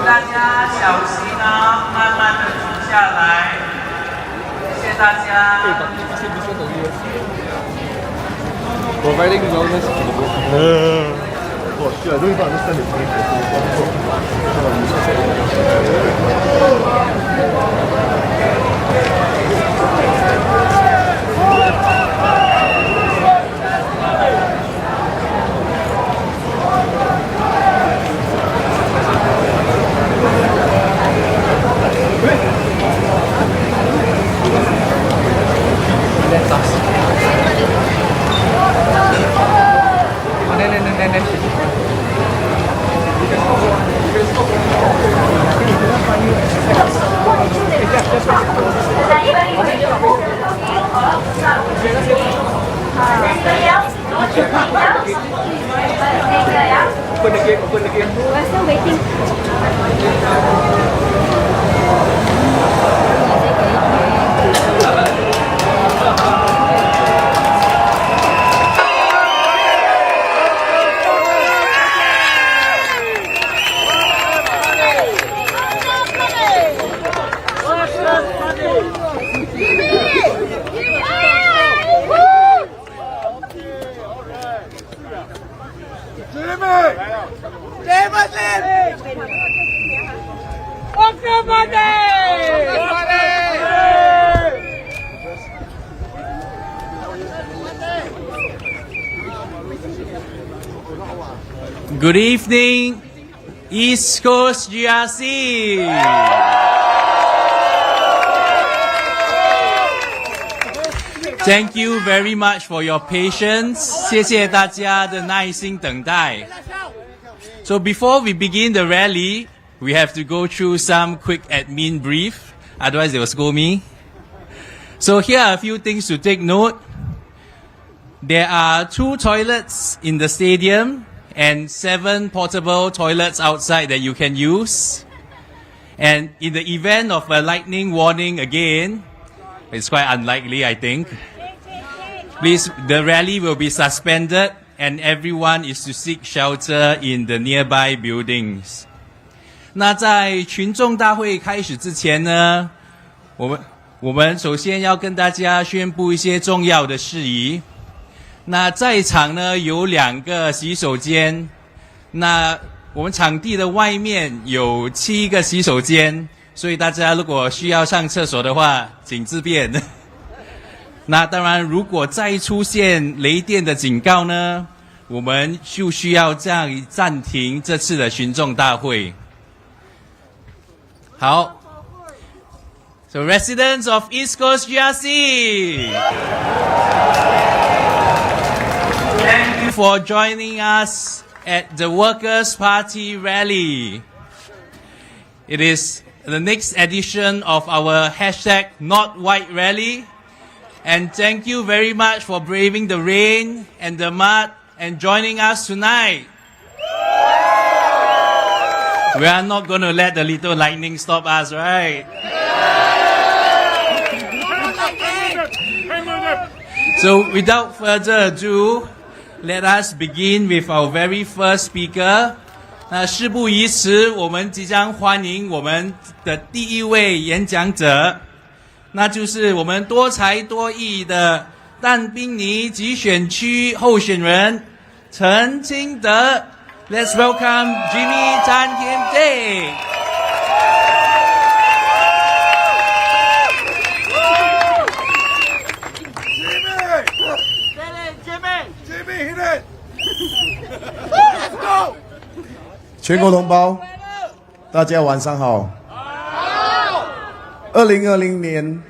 大家小心啊，慢慢的停下来，谢谢大家。Providing wellness. Oh shit, I don't even understand the Open again. We're still waiting. Good evening, East Coast GRC. Thank you very much for your patience. 谢谢大家的耐心等待。So before we begin the rally, we have to go through some quick admin brief. Otherwise they will scold me. So here are a few things to take note. There are 2 toilets in the stadium and 7 portable toilets outside that you can use. And in the event of a lightning warning again, it's quite unlikely, I think. Please, the rally will be suspended and everyone is to seek shelter in the nearby buildings. 那在群众大会开始之前呢，我们首先要跟大家宣布一些重要的事宜。那在场呢有2个洗手间，那我们场地的外面有7个洗手间，所以大家如果需要上厕所的话，请自便。那当然，如果再出现雷电的警告呢，我们就需要这样暂停这次的群众大会。好。So residents of East Coast GRC, thank you for joining us at the Workers' Party rally. It is the next edition of our hashtag Not White rally. And thank you very much for braving the rain and the mud and joining us tonight. We are not going to let the little lightning stop us, right? So without further ado, let us begin with our very first speaker. 那事不宜迟，我们即将欢迎我们的第一位演讲者，那就是我们多才多艺的但宾尼集选区候选人陈清德。Let's welcome Jimmy Tan Kim Tae. Jimmy, hit it! Let's go! 全国同胞，大家晚上好。2020年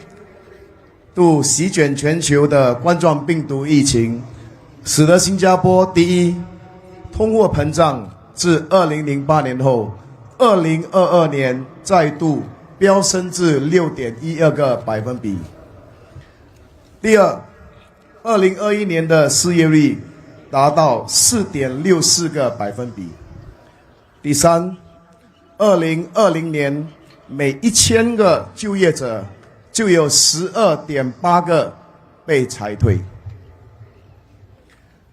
度席卷全球的冠状病毒疫情，使得新加坡第一通货膨胀自2008年后，2022年再度飙升至6.12个百分比。第二，2021年的失业率达到4.64个百分比。第三，2020年每1000个就业者就有12.8个被裁退。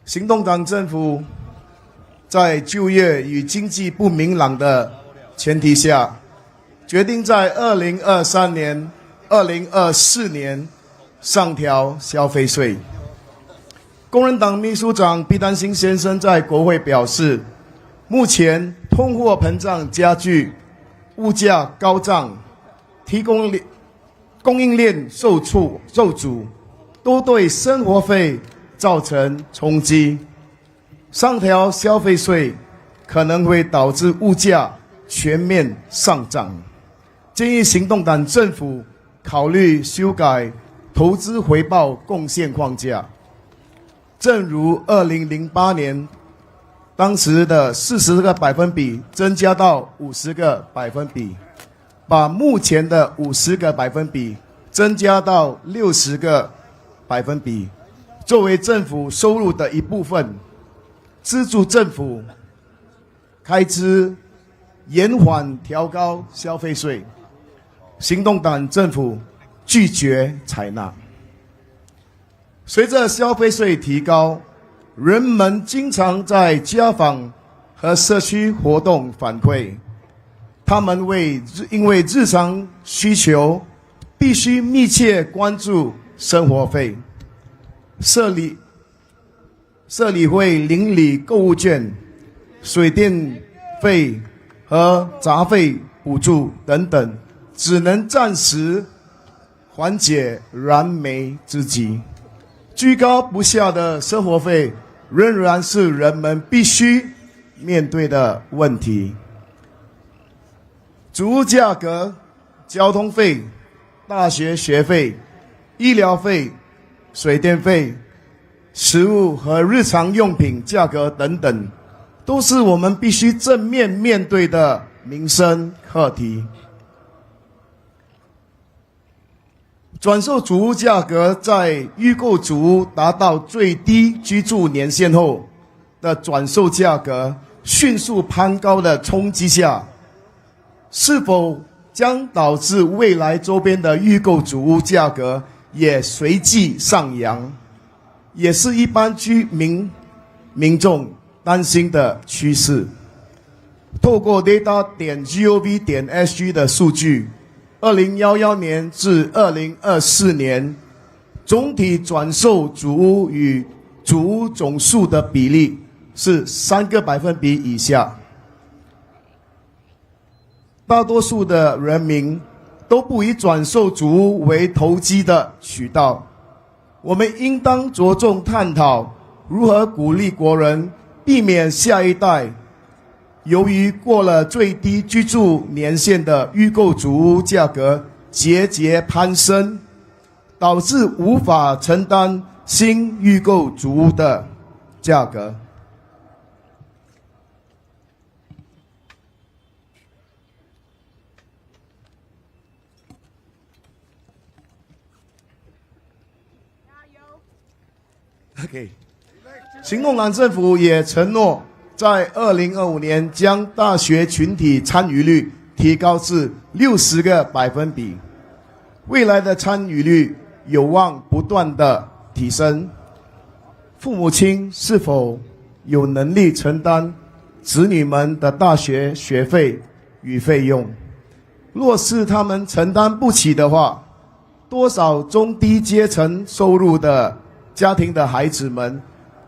行动党政府在就业与经济不明朗的前提下，决定在2023年、2024年上调消费税。工人党秘书长Pritam Singh先生在国会表示，目前通货膨胀加剧，物价高涨，供应链受阻，都对生活费造成冲击。上调消费税可能会导致物价全面上涨，建议行动党政府考虑修改投资回报贡献框架，正如2008年当时的40个百分比增加到50个百分比，把目前的50个百分比增加到60个百分比，作为政府收入的一部分，资助政府开支，延缓调高消费税。行动党政府拒绝采纳。随着消费税提高，人们经常在家访和社区活动反馈，他们因为日常需求必须密切关注生活费。社里会邻里购物券、水电费和杂费补助等等，只能暂时缓解燃眉之急。居高不下的生活费仍然是人们必须面对的问题。主物价格、交通费、大学学费、医疗费、水电费、食物和日常用品价格等等，都是我们必须正面面对的民生课题。转售主屋价格在预购主屋达到最低居住年限后的转售价格迅速攀高的冲击下，是否将导致未来周边的预购主屋价格也随即上扬，也是一般民众担心的趋势。透过 data.gov.sg 的数据，2011年至2024年，总体转售主屋与主屋总数的比例是3个百分比以下。大多数的人民都不以转售主屋为投机的渠道，我们应当着重探讨如何鼓励国人避免下一代由于过了最低居住年限的预购主屋价格节节攀升，导致无法承担新预购主屋的价格。OK， 行动党政府也承诺在2025年将大学群体参与率提高至60个百分比，未来的参与率有望不断的提升。父母亲是否有能力承担子女们的大学学费与费用？若是他们承担不起的话，多少中低阶层收入的家庭的孩子们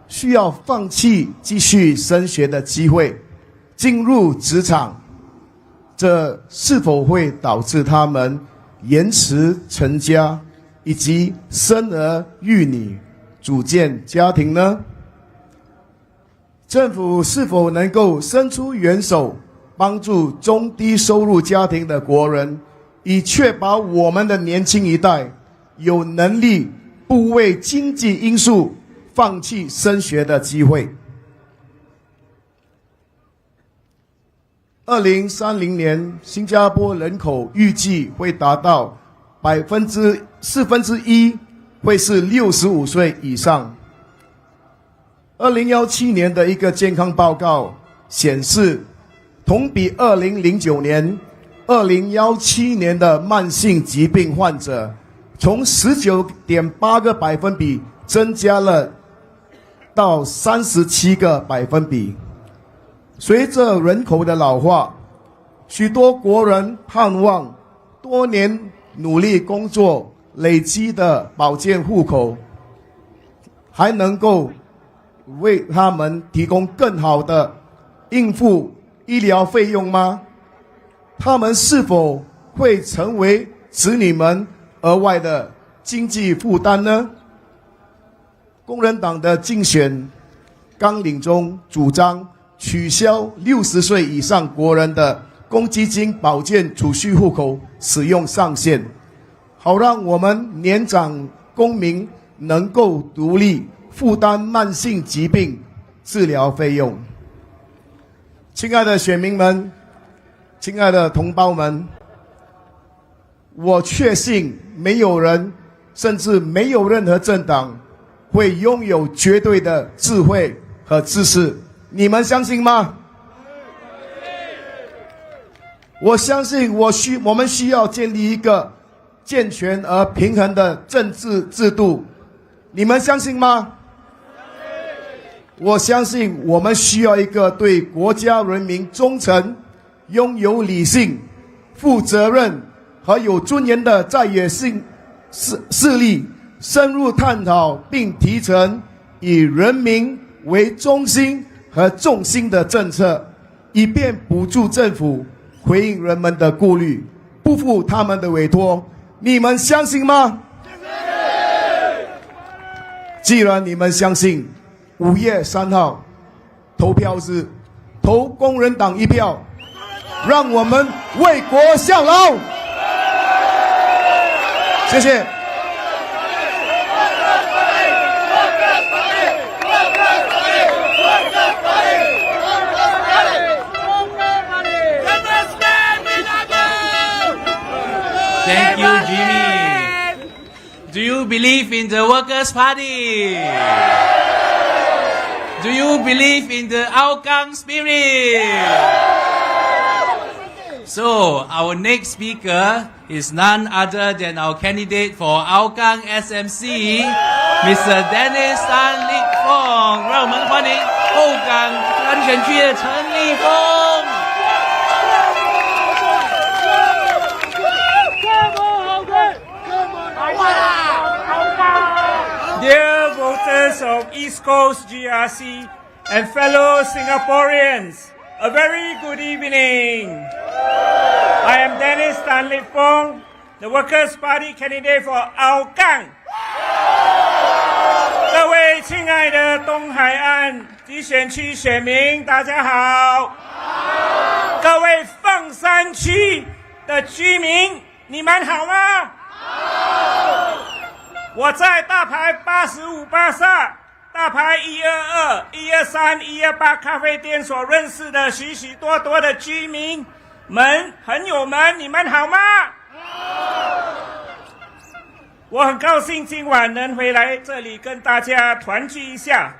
需要放弃继续升学的机会，进入职场，这是否会导致他们延迟成家以及生儿育女，组建家庭呢？政府是否能够伸出援手，帮助中低收入家庭的国人，以确保我们的年轻一代有能力不为经济因素放弃升学的机会。2030年，新加坡人口预计会达到1/4，会是65岁以上。2017年的一个健康报告显示，同比2009年、2017年的慢性疾病患者从19.8个百分比增加了到37个百分比。随着人口的老化，许多国人盼望多年努力工作累积的保健户口，还能够为他们提供更好的应付医疗费用吗？他们是否会成为子女们额外的经济负担呢？工人党的竞选纲领中主张取消60岁以上国人的公积金保健储蓄户口使用上限，好让我们年长公民能够独立负担慢性疾病治疗费用。亲爱的选民们，亲爱的同胞们，我确信没有人，甚至没有任何政党会拥有绝对的智慧和知识，你们相信吗？我相信我们需要建立一个健全而平衡的政治制度，你们相信吗？我相信我们需要一个对国家人民忠诚、拥有理性、负责任和有尊严的在野性势力，深入探讨并提成以人民为中心和重心的政策，以便补助政府回应人们的顾虑，不负他们的委托。你们相信吗？既然你们相信，5月3号投票日，投工人党一票，让我们为国效劳。谢谢。Thank you, Jimmy. Do you believe in the Workers' Party? Do you believe in the Hougang spirit? So, our next speaker is none other than our candidate for Hougang SMC, Mr. Dennis Tan Lik Fong. 让我们欢迎后港安选区的陈立峰。Dear voters of East Coast GRC and fellow Singaporeans, a very good evening. I am Dennis Tan Lik Fong, the Workers' Party candidate for Hougang. 各位亲爱的东海岸及选区选民，大家好。各位凤山区的居民，你们好吗？我在大牌85巴萨、大牌122、123、128咖啡店所认识的许许多多的居民们、朋友们，你们好吗？我很高兴今晚能回来这里跟大家团聚一下。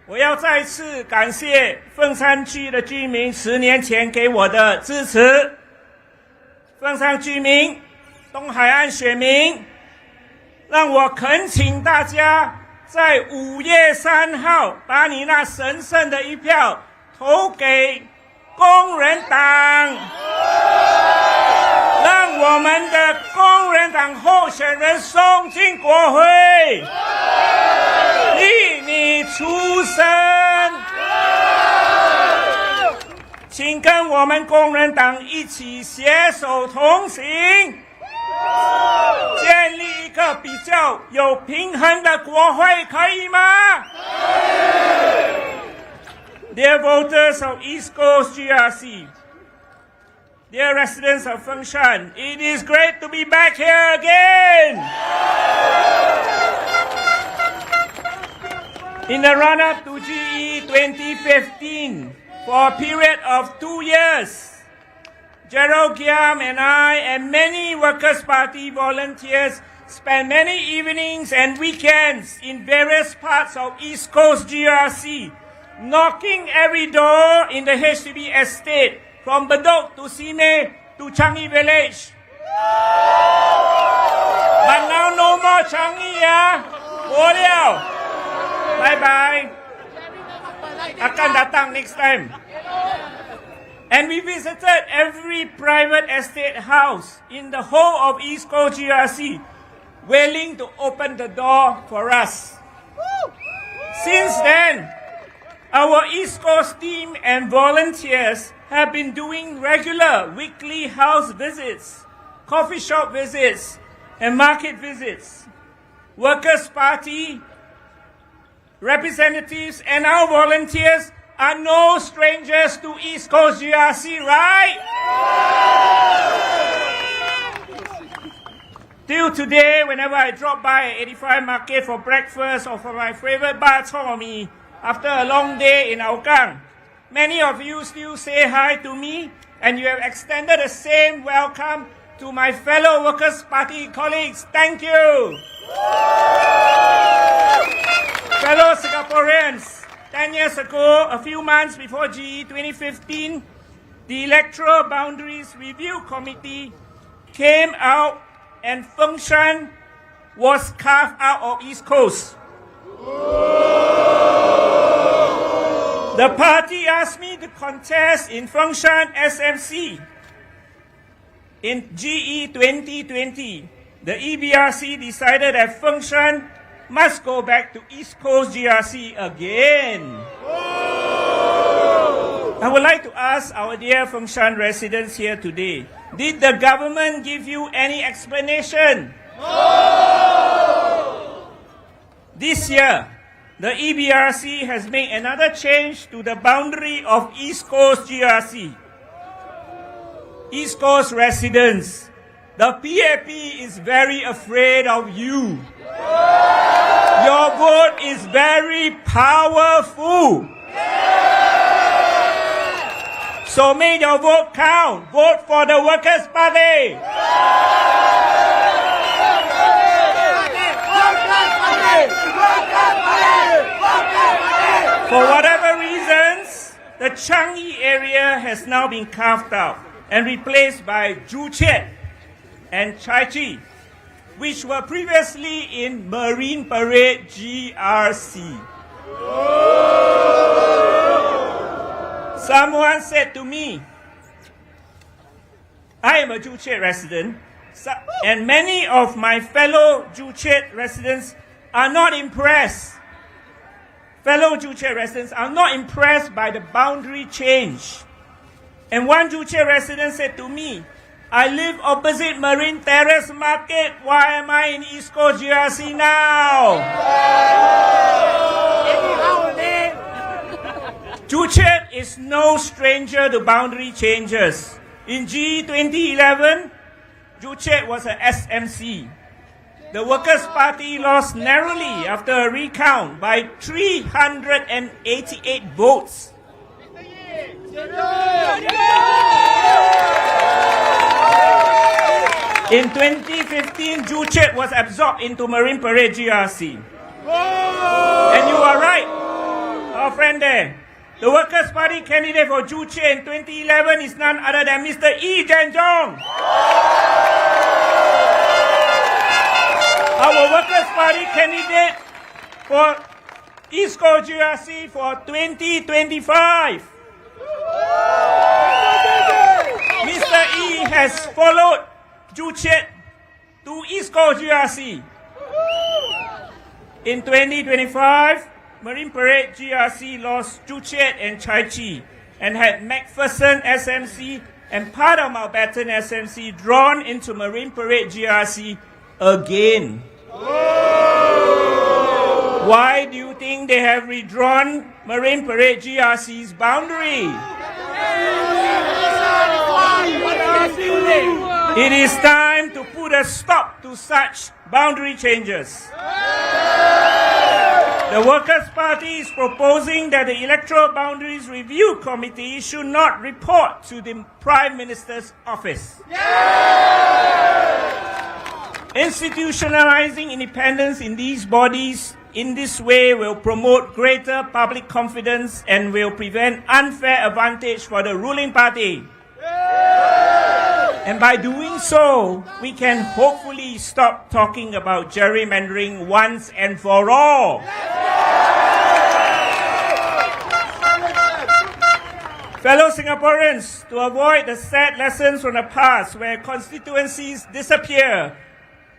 我要再次感谢凤山区的居民10年前给我的支持。凤山居民、东海岸选民，让我恳请大家在5月3号把你那神圣的一票投给工人党，让我们的工人党候选人送进国会，替你出声。请跟我们工人党一起携手同行，建立一个比较有平衡的国会，可以吗？ Dear voters of East Coast GRC, dear residents of Fengshan, it is great to be back here again. In the run-up to GE 2015, for a period of 2 years, Gerald Giam and I and many Workers' Party volunteers spent many evenings and weekends in various parts of East Coast GRC, knocking every door in the HDB estate, from Bedok to Sime to Changi Village. But now no more Changi, Bye bye. akan datang next time. And we visited every private estate house in the whole of East Coast GRC, willing to open the door for us. Since then, our East Coast team and volunteers have been doing regular weekly house visits, coffee shop visits, and market visits. Workers' Party representatives and our volunteers are no strangers to East Coast GRC, right? Till today, whenever I drop by 85 Market for breakfast or for my favorite bak chor mee after a long day in Hougang, many of you still say hi to me, and you have extended the same welcome to my fellow Workers' Party colleagues. Thank you. Fellow Singaporeans, 10 years ago, a few months before GE2015, the Electoral Boundaries Review Committee came out and Feng Shan was carved out of East Coast. The party asked me to contest in Feng Shan SMC. In GE2020, the EBRC decided that Feng Shan must go back to East Coast GRC again. I would like to ask our dear Feng Shan residents here today, did the government give you any explanation? No! This year, the EBRC has made another change to the boundary of East Coast GRC. East Coast residents, the PAP is very afraid of you. Your vote is very powerful. So make your vote count. Vote for the Workers' Party. For whatever reasons, the Changi area has now been carved out and replaced by Joo Chiat and Chai Chee, which were previously in Marine Parade GRC. Someone said to me, I am a Joo Chiat resident, and many of my fellow Joo Chiat residents are not impressed. Fellow Joo Chiat residents are not impressed by the boundary change. And one Joo Chiat resident said to me, I live opposite Marine Terrace Market. Why am I in East Coast GRC now? Joo Chiat is no stranger to boundary changes. In GE2011, Joo Chiat was a SMC. The Workers' Party lost narrowly after a recount by 388 votes. In 2015, Joo Chiat was absorbed into Marine Parade GRC. And you are right, our friend there. The Workers' Party candidate for Joo Chiat in 2011 is none other than Mr. Jen Jong. Our Workers' Party candidate for East Coast GRC for 2025. Mr. E has followed Joo Chiat to East Coast GRC. In 2025, Marine Parade GRC lost Joo Chiat and Chai Chee and had MacPherson SMC and part of Mountbatten SMC drawn into Marine Parade GRC again. Why do you think they have redrawn Marine Parade GRC's boundary? It is time to put a stop to such boundary changes. The Workers' Party is proposing that the Electoral Boundaries Review Committee should not report to the Prime Minister's office. Institutionalizing independence in these bodies in this way will promote greater public confidence and will prevent unfair advantage for the ruling party. And by doing so, we can hopefully stop talking about gerrymandering once and for all. Fellow Singaporeans, to avoid the sad lessons from the past where constituencies disappear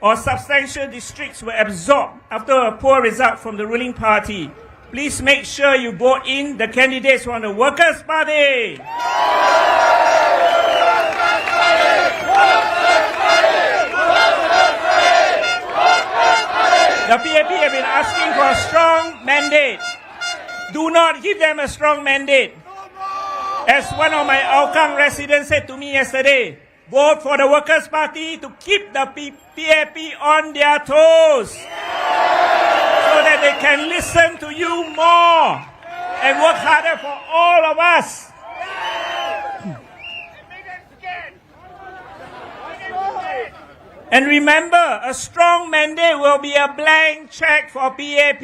or substantial districts were absorbed after a poor result from the ruling party, please make sure you vote in the candidates from the Workers' Party. The PAP have been asking for a strong mandate. Do not give them a strong mandate. As one of my Hougang residents said to me yesterday, vote for the Workers' Party to keep the PAP on their toes so that they can listen to you more and work harder for all of us. And remember, a strong mandate will be a blank check for PAP.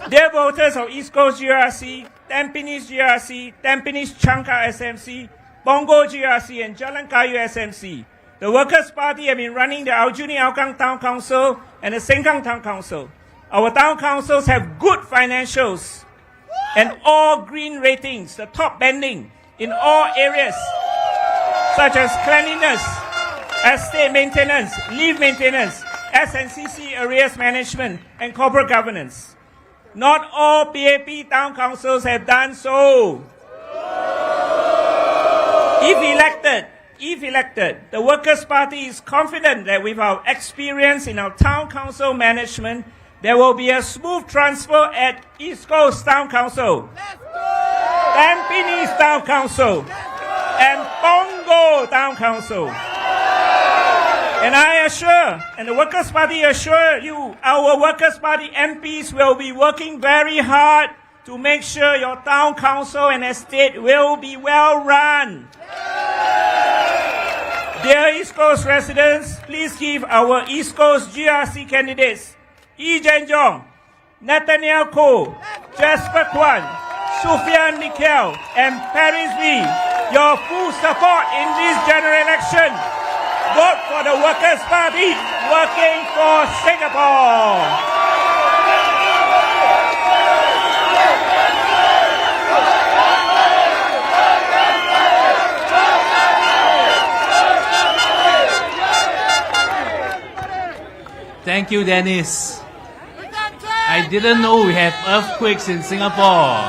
Dear voters of East Coast GRC, Tampines GRC, Tampines Changka SMC, Bongo GRC and Jalan Kayu SMC, the Workers' Party have been running the Aljunied Hougang Town Council and the Sengkang Town Council. Our town councils have good financials and all green ratings, the top banding in all areas such as cleanliness, estate maintenance, leave maintenance, SNCC arrears management and corporate governance. Not all PAP town councils have done so. If elected, the Workers' Party is confident that with our experience in our town council management, there will be a smooth transfer at East Coast Town Council, Tampines Town Council, and Bongo Town Council. And I assure, and the Workers' Party assure you, our Workers' Party MPs will be working very hard to make sure your town council and estate will be well run. Dear East Coast residents, please give our East Coast GRC candidates, Jen Jong, Nathaniel Cole, Jasper Quan, Sufyan Mikuel, and Paris Lee your full support in this general election. Vote for the Workers' Party, working for Singapore. Thank you, Dennis. I didn't know we have earthquakes in Singapore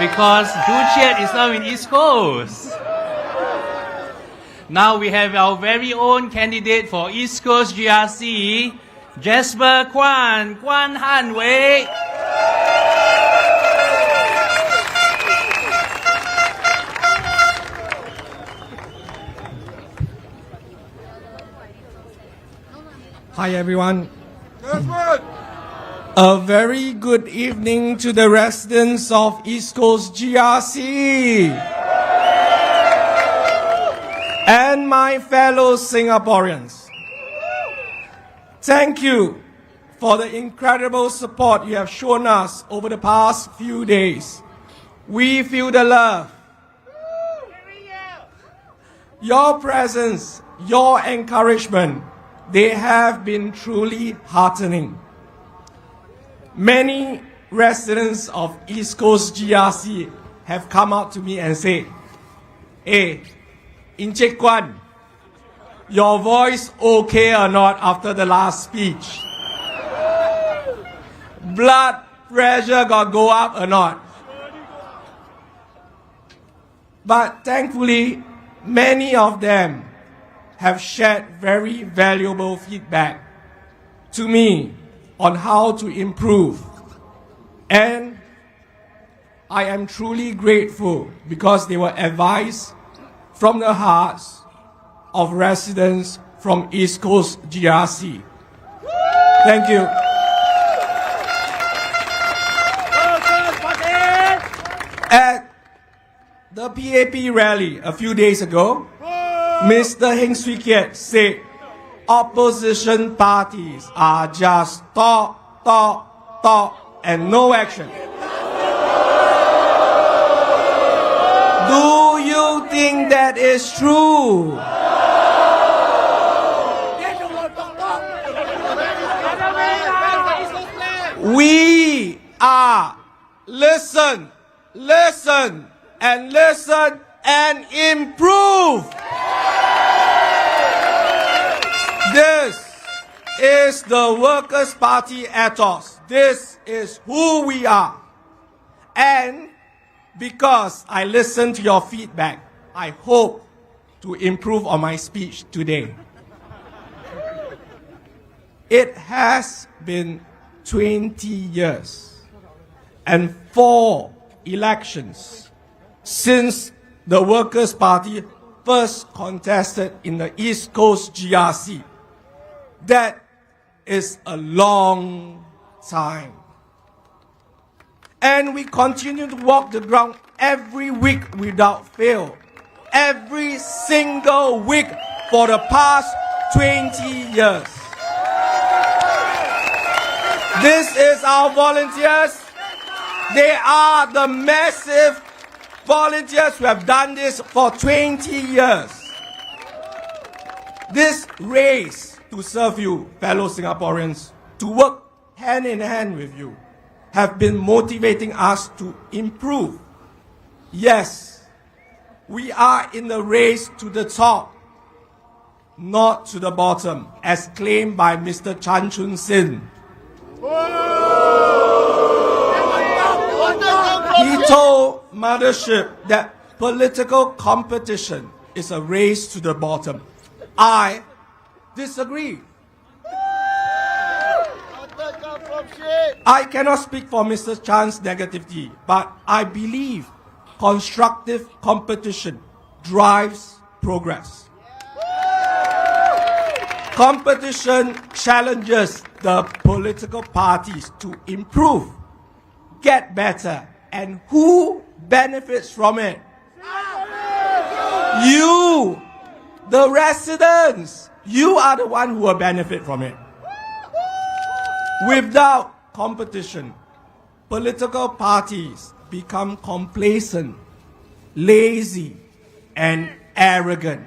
because Juchiat is now in East Coast. Now we have our very own candidate for East Coast GRC, Jasper Quan, Quan Han Wei. Hi everyone. A very good evening to the residents of East Coast GRC and my fellow Singaporeans. Thank you for the incredible support you have shown us over the past few days. We feel the love. Your presence, your encouragement, they have been truly heartening. Many residents of East Coast GRC have come out to me and said, "Hey, Encik Quan, your voice okay or not after the last speech? Blood pressure got go up or not?" But thankfully, many of them have shared very valuable feedback to me on how to improve. And I am truly grateful because they were advice from the hearts of residents from East Coast GRC. Thank you. At the PAP rally a few days ago, Mr. Heng Swee Keat said, opposition parties are just talk, talk, talk, and no action. Do you think that is true? We are listen, and improve. This is the Workers' Party ethos. This is who we are. And because I listened to your feedback, I hope to improve on my speech today. It has been 20 years and 4 elections since the Workers' Party first contested in the East Coast GRC. That is a long time. And we continue to walk the ground every week without fail. Every single week for the past 20 years. This is our volunteers. They are the massive volunteers who have done this for 20 years. This race to serve you, fellow Singaporeans, to work hand in hand with you, have been motivating us to improve. Yes, we are in the race to the top, not to the bottom, as claimed by Mr. Chan Chun Sin. He told Mothership that political competition is a race to the bottom. I disagree. I cannot speak for Mr. Chan's negativity, but I believe constructive competition drives progress. Competition challenges the political parties to improve, get better, and who benefits from it? You, the residents. You are the one who will benefit from it. Without competition, political parties become complacent, lazy, and arrogant.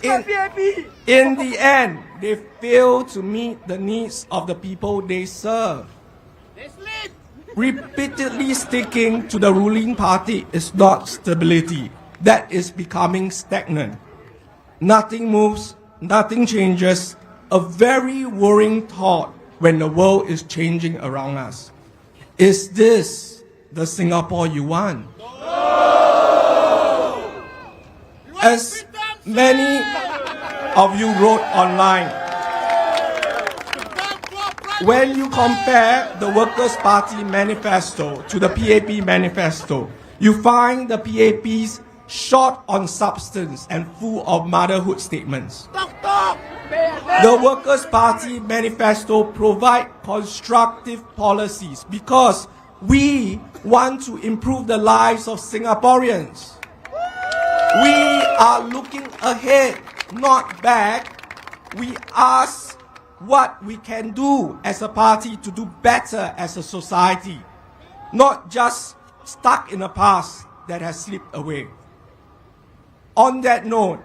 In the end, they fail to meet the needs of the people they serve. Repeatedly sticking to the ruling party is not stability. That is becoming stagnant. Nothing moves, nothing changes. A very worrying thought when the world is changing around us. Is this the Singapore you want? No! As many of you wrote online, when you compare the Workers' Party manifesto to the PAP manifesto, you find the PAP's short on substance and full of motherhood statements. The Workers' Party manifesto provides constructive policies because we want to improve the lives of Singaporeans. We are looking ahead, not back. We ask what we can do as a party to do better as a society, not just stuck in a past that has slipped away. On that note,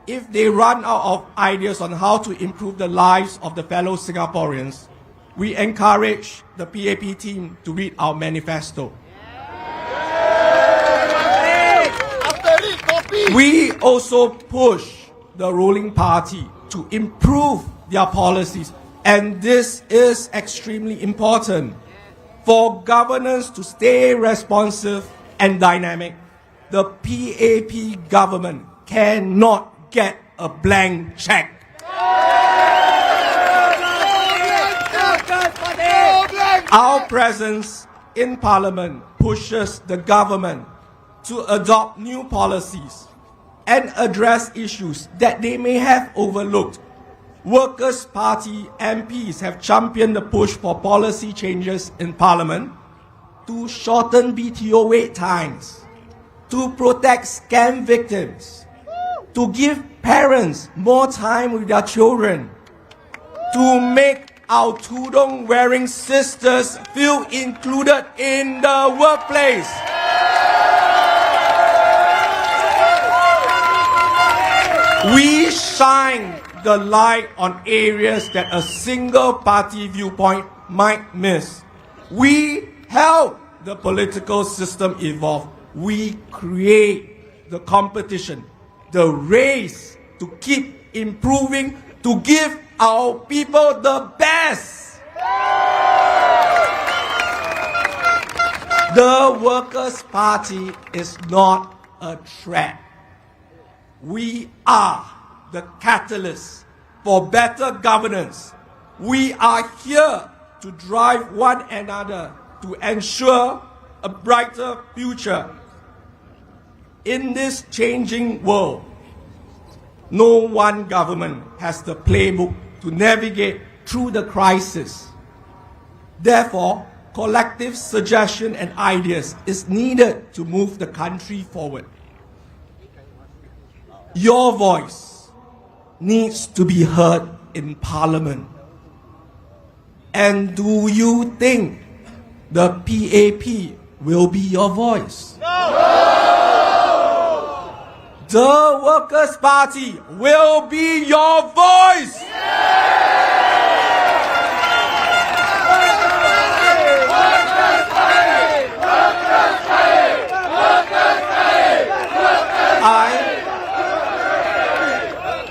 if they run out of ideas on how to improve the lives of the fellow Singaporeans, we encourage the PAP team to read our manifesto. We also push the ruling party to improve their policies, and this is extremely important. For governance to stay responsive and dynamic, the PAP government cannot get a blank check. Our presence in Parliament pushes the government to adopt new policies and address issues that they may have overlooked. Workers' Party MPs have championed the push for policy changes in Parliament to shorten BTO wait times, to protect scam victims, to give parents more time with their children, to make our tudung-wearing sisters feel included in the workplace. We shine the light on areas that a single party viewpoint might miss. We help the political system evolve. We create the competition, the race to keep improving, to give our people the best. The Workers' Party is not a threat. We are the catalyst for better governance. We are here to drive one another to ensure a brighter future. In this changing world, no one government has the playbook to navigate through the crisis. Therefore, collective suggestion and ideas is needed to move the country forward. Your voice needs to be heard in Parliament. And do you think the PAP will be your voice? No! The Workers' Party will be your voice! I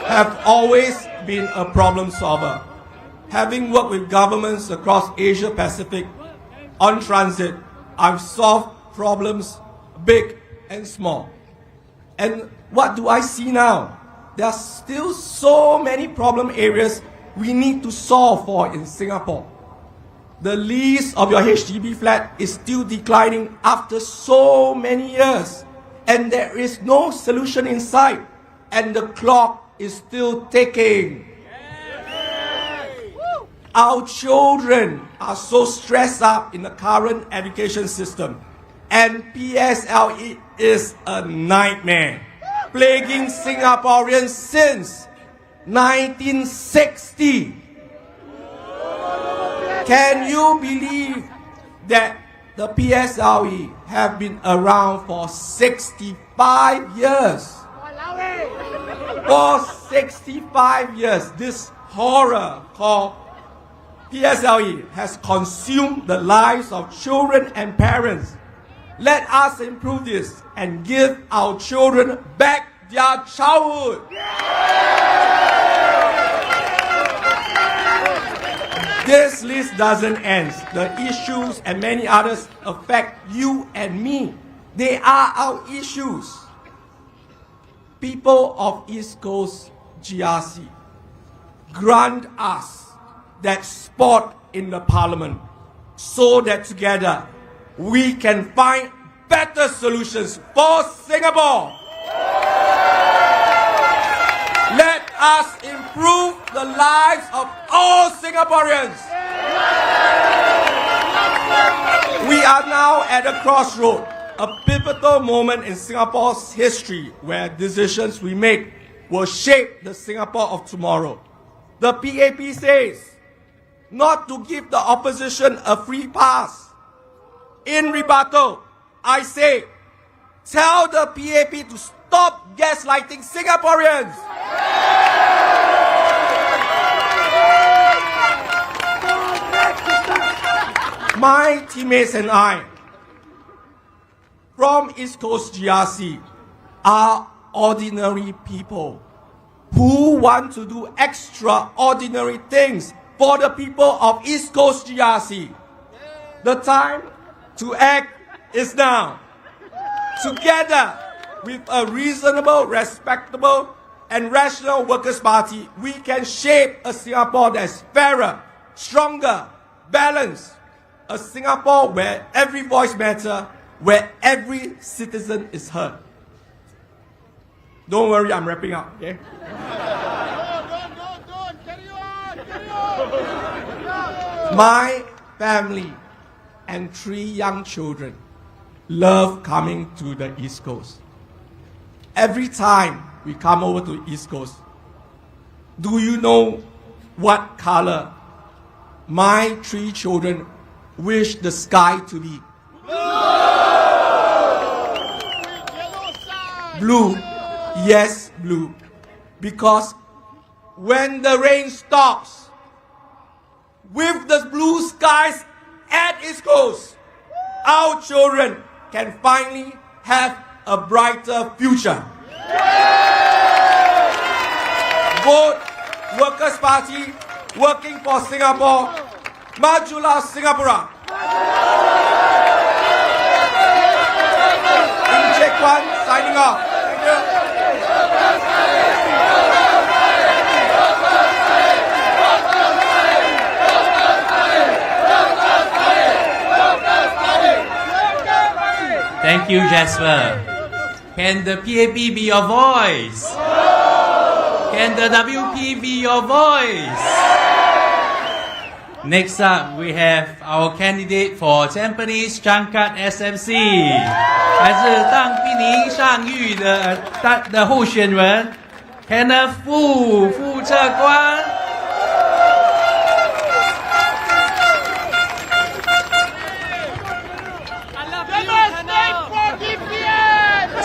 have always been a problem solver. Having worked with governments across Asia Pacific on transit, I've solved problems big and small. And what do I see now? There are still so many problem areas we need to solve for in Singapore. The lease of your HDB flat is still declining after so many years. And there is no solution in sight. And the clock is still ticking. Our children are so stressed up in the current education system. And PSLE is a nightmare, plaguing Singaporeans since 1960. Can you believe that the PSLE have been around for 65 years? For 65 years, this horror called PSLE has consumed the lives of children and parents. Let us improve this and give our children back their childhood. This list doesn't end. The issues and many others affect you and me. They are our issues. People of East Coast GRC, grant us that spot in the Parliament so that together we can find better solutions for Singapore. Let us improve the lives of all Singaporeans. We are now at a crossroad, a pivotal moment in Singapore's history where decisions we make will shape the Singapore of tomorrow. The PAP says not to give the opposition a free pass. In rebuttal, I say, tell the PAP to stop gaslighting Singaporeans. My teammates and I from East Coast GRC are ordinary people who want to do extraordinary things for the people of East Coast GRC. The time to act is now. Together with a reasonable, respectable, and rational Workers' Party, we can shape a Singapore that's fairer, stronger, balanced. A Singapore where every voice matters, where every citizen is heard. Don't worry, I'm wrapping up, okay? My family and 3 young children love coming to the East Coast. Every time we come over to East Coast, do you know what color my 3 children wish the sky to be? Blue. Yes, blue. Because when the rain stops, with the blue skies at East Coast, our children can finally have a brighter future. Vote Workers' Party, working for Singapore. Majulah Singapura. Jasper Quan signing off. Thank you. Thank you, Jasper. Can the PAP be your voice? Can the WP be your voice? Next up, we have our candidate for Tampines Changkat SMC. 来自当毗尼上谕的候选人 Cana 副测官。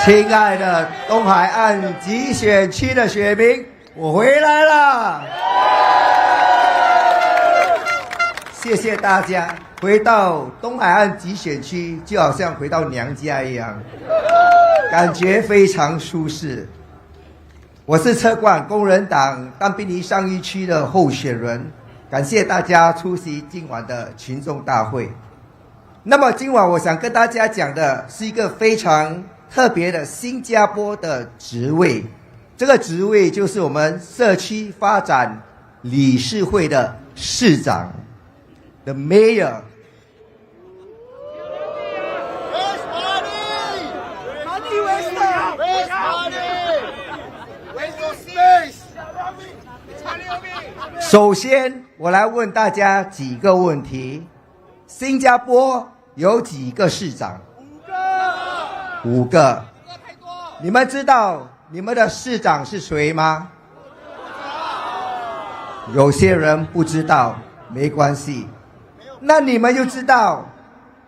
亲爱的东海岸集选区的选民，我回来了！谢谢大家。回到东海岸集选区，就好像回到娘家一样，感觉非常舒适。我是车冠工人党当毗尼上虞区的候选人，感谢大家出席今晚的群众大会。那么今晚我想跟大家讲的是一个非常特别的新加坡的职位，这个职位就是我们社区发展理事会的市长 ，the mayor。首先，我来问大家几个问题：新加坡有几个市长？5个。你们知道你们的市长是谁吗？有些人不知道，没关系。那你们就知道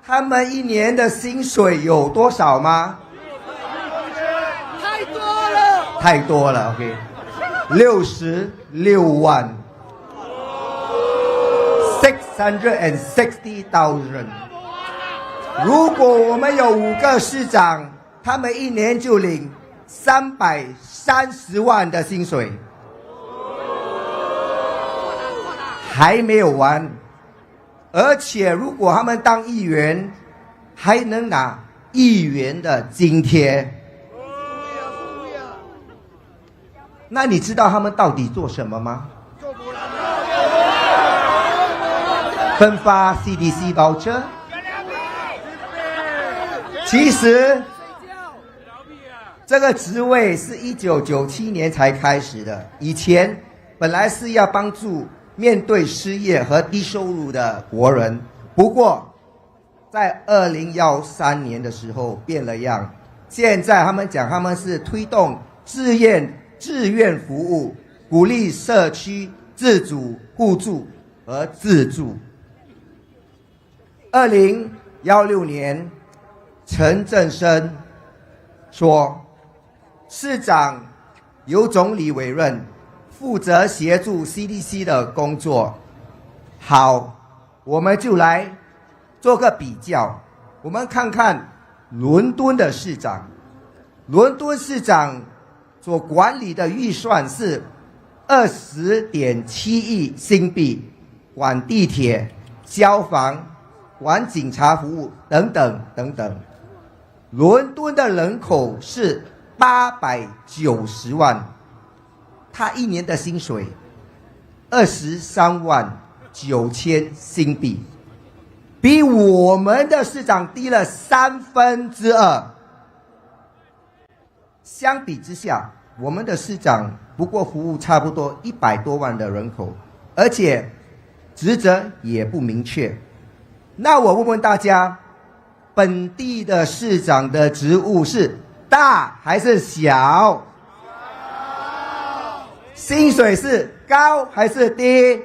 他们一年的薪水有多少吗？太多了 ，OK， 66万，660,000。如果我们有5个市长，他们一年就领330万的薪水，还没有完。而且如果他们当议员，还能拿议员的津贴。那你知道他们到底做什么吗？分发 CDC voucher。其实这个职位是1997年才开始的，以前本来是要帮助面对失业和低收入的国人，不过在2013年的时候变了样，现在他们讲他们是推动志愿服务，鼓励社区自主互助和自助。2016年陈振声说，市长由总理委任，负责协助 CDC 的工作。好，我们就来做个比较，我们看看伦敦的市长。伦敦市长所管理的预算是20.7亿新币，管地铁、消防、管警察服务等等等等。伦敦的人口是890万，他一年的薪水23万9千新币，比我们的市长低了2/3。相比之下，我们的市长不过服务差不多100多万的人口，而且职责也不明确。那我问问大家，本地的市长的职务是大还是小？薪水是高还是低？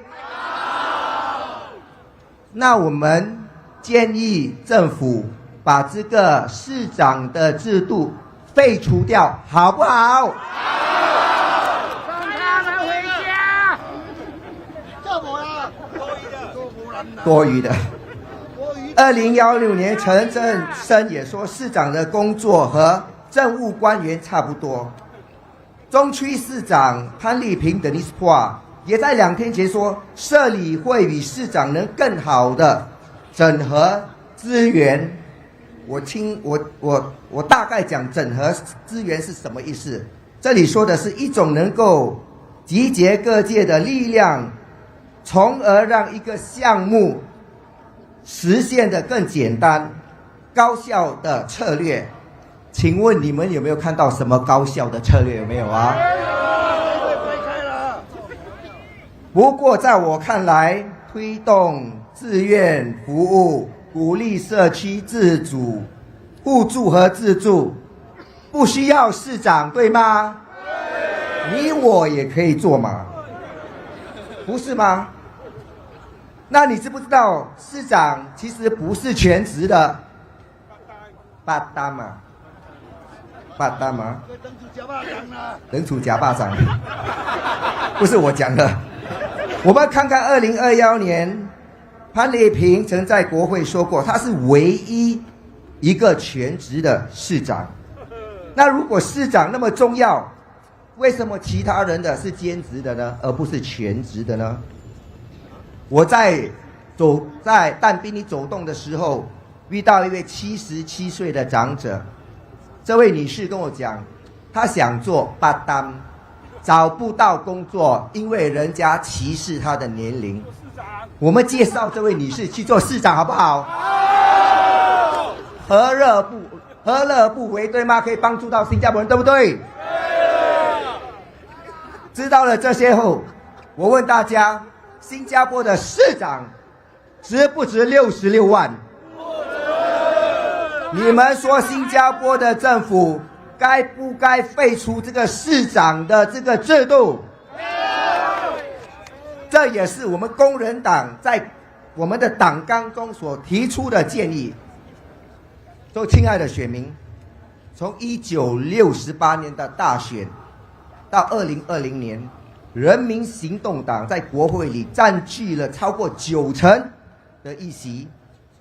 那我们建议政府把这个市长的制度废除掉，好不好？放他们回家。多余的。2016年，陈振声也说，市长的工作和政务官员差不多。中区市长潘丽萍的 Nispa 也在2天前说，社里会与市长能更好的整合资源。我大概讲整合资源是什么意思？这里说的是一种能够集结各界的力量，从而让一个项目实现的更简单、高效的策略。请问你们有没有看到什么高效的策略？有没有啊？不过在我看来，推动自愿服务，鼓励社区自主、互助和自助，不需要市长，对吗？你我也可以做嘛，不是吗？那你知不知道市长其实不是全职的？八单嘛，八单嘛，人主假巴掌，不是我讲的。我们看看2021年，潘丽萍曾在国会说过，他是唯一一个全职的市长。那如果市长那么重要，为什么其他人的是兼职的呢，而不是全职的呢？我在但宾里走动的时候，遇到一位77岁的长者。这位女士跟我讲，她想做八单，找不到工作，因为人家歧视她的年龄。我们介绍这位女士去做市长好不好？何乐不为，对吗？可以帮助到新加坡人，对不对？知道了这些后，我问大家，新加坡的市长值不值66万？你们说新加坡的政府该不该废除这个市长的这个制度？这也是我们工人党在我们的党纲中所提出的建议。所以，亲爱的选民，从1968年的大选到2020年，人民行动党在国会里占据了超过90%的议席。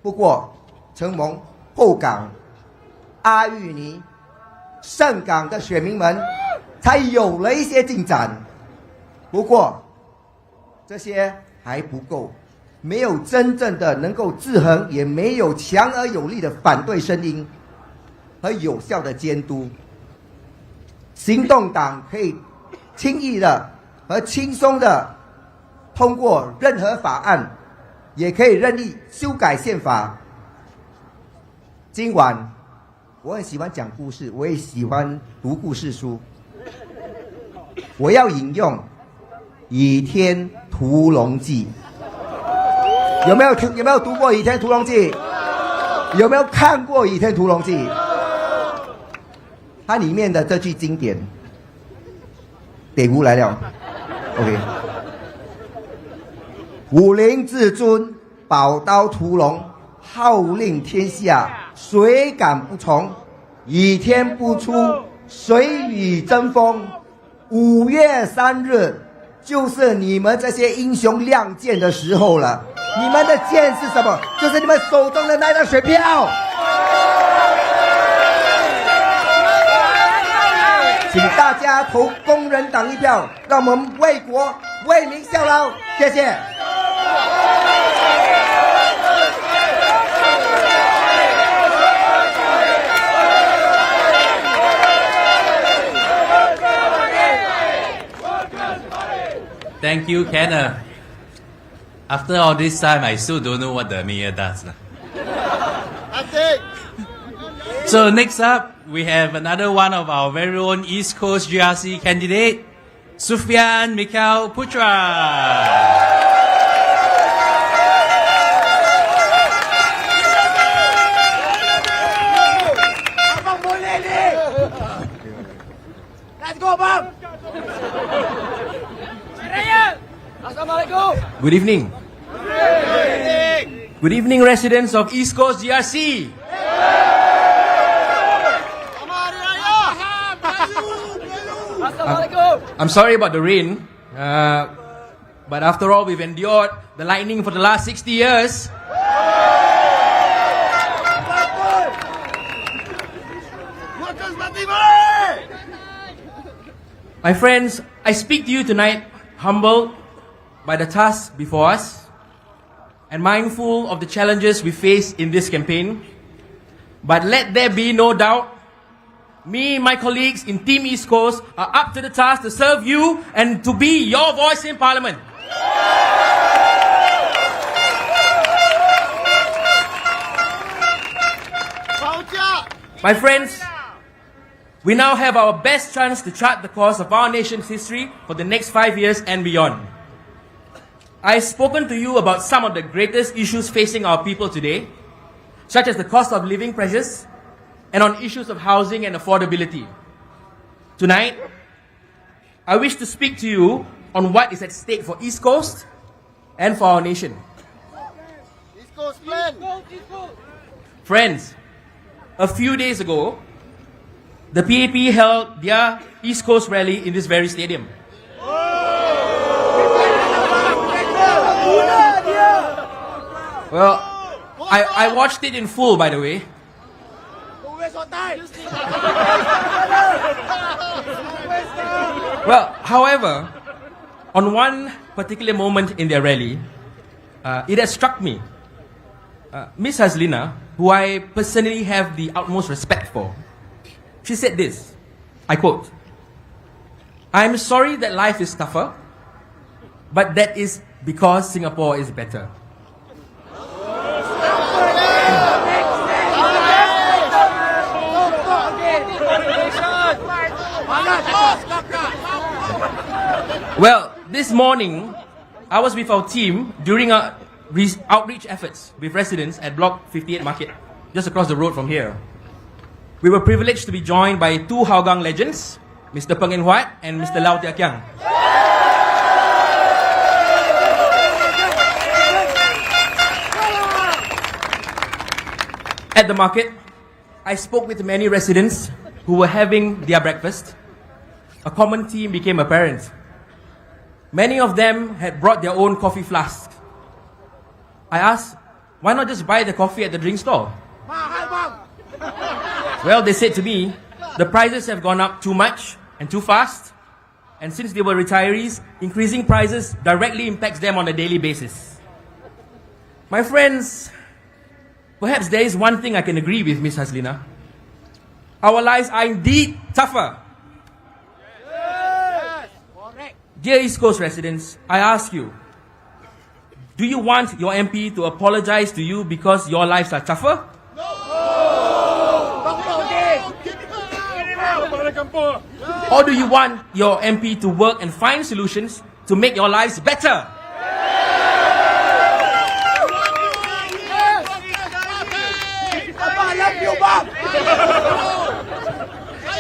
不过，承蒙后港、阿育尼、盛港的选民们才有了一些进展。不过，这些还不够，没有真正的能够制衡，也没有强而有力的反对声音和有效的监督。行动党可以轻易的和轻松的通过任何法案，也可以任意修改宪法。今晚我很喜欢讲故事，我也喜欢读故事书。我要引用《倚天屠龙记》，有没有读过《倚天屠龙记》？有没有看过《倚天屠龙记》？它里面的这句经典，典故来了。OK， 武林至尊，宝刀屠龙，号令天下，谁敢不从？倚天不出，谁与争锋？5月3日，就是你们这些英雄亮剑的时候了。你们的剑是什么？就是你们手中的那张选票。请大家投工人党一票，让我们为国为民效劳。谢谢。Thank you, Cana. After all this time, I still don't know what the mayor does. So next up, we have another one of our very own East Coast GRC candidate, Sufyan Mikuel Putra. Good evening. Good evening, residents of East Coast GRC. I'm sorry about the rain, But after all, we've endured the lightning for the last 60 years. My friends, I speak to you tonight humbled by the task before us and mindful of the challenges we face in this campaign. But let there be no doubt, me and my colleagues in Team East Coast are up to the task to serve you and to be your voice in Parliament. My friends, we now have our best chance to chart the course of our nation's history for the next 5 years and beyond. I've spoken to you about some of the greatest issues facing our people today, such as the cost of living pressures and on issues of housing and affordability. Tonight, I wish to speak to you on what is at stake for East Coast and for our nation. East Coast plan. Friends, a few days ago, the PAP held their East Coast rally in this very stadium. Well, I watched it in full, by the way. Well, however, on one particular moment in their rally, it has struck me. Miss Haslina, who I personally have the utmost respect for, she said this, I quote, "I'm sorry that life is tougher, but that is because Singapore is better." Well, this morning, I was with our team during our outreach efforts with residents at Block 58 Market, just across the road from here. We were privileged to be joined by two Hougang legends, Mr. Peng En Huat and Mr. Lau Tia Kiang. At the market, I spoke with many residents who were having their breakfast. A common theme became apparent. Many of them had brought their own coffee flask. I asked, why not just buy the coffee at the drink stall? Well, they said to me, the prices have gone up too much and too fast. And since they were retirees, increasing prices directly impacts them on a daily basis. My friends, perhaps there is one thing I can agree with Miss Haslina. Our lives are indeed tougher. Dear East Coast residents, I ask you, do you want your MP to apologize to you because your lives are tougher? Or do you want your MP to work and find solutions to make your lives better?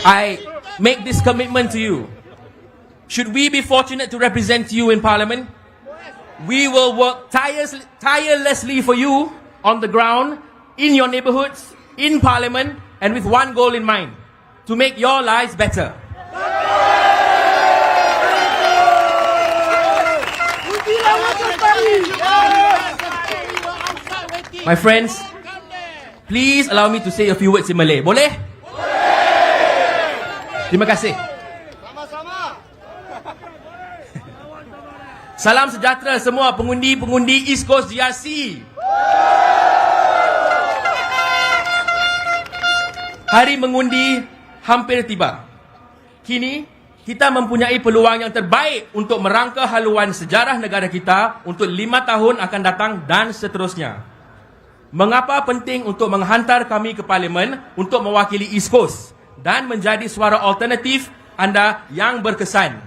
I make this commitment to you. Should we be fortunate to represent you in Parliament, we will work tirelessly for you on the ground, in your neighborhoods, in Parliament, and with one goal in mind, to make your lives better. My friends, please allow me to say a few words in Malay. Boleh? Terima kasih. Salam sejahtera semua pengundi-pengundi East Coast GRC. Hari mengundi hampir tiba. Kini, kita mempunyai peluang yang terbaik untuk merangka haluan sejarah negara kita untuk 5 tahun akan datang dan seterusnya. Mengapa penting untuk menghantar kami ke Parlimen untuk mewakili East Coast dan menjadi suara alternatif anda yang berkesan?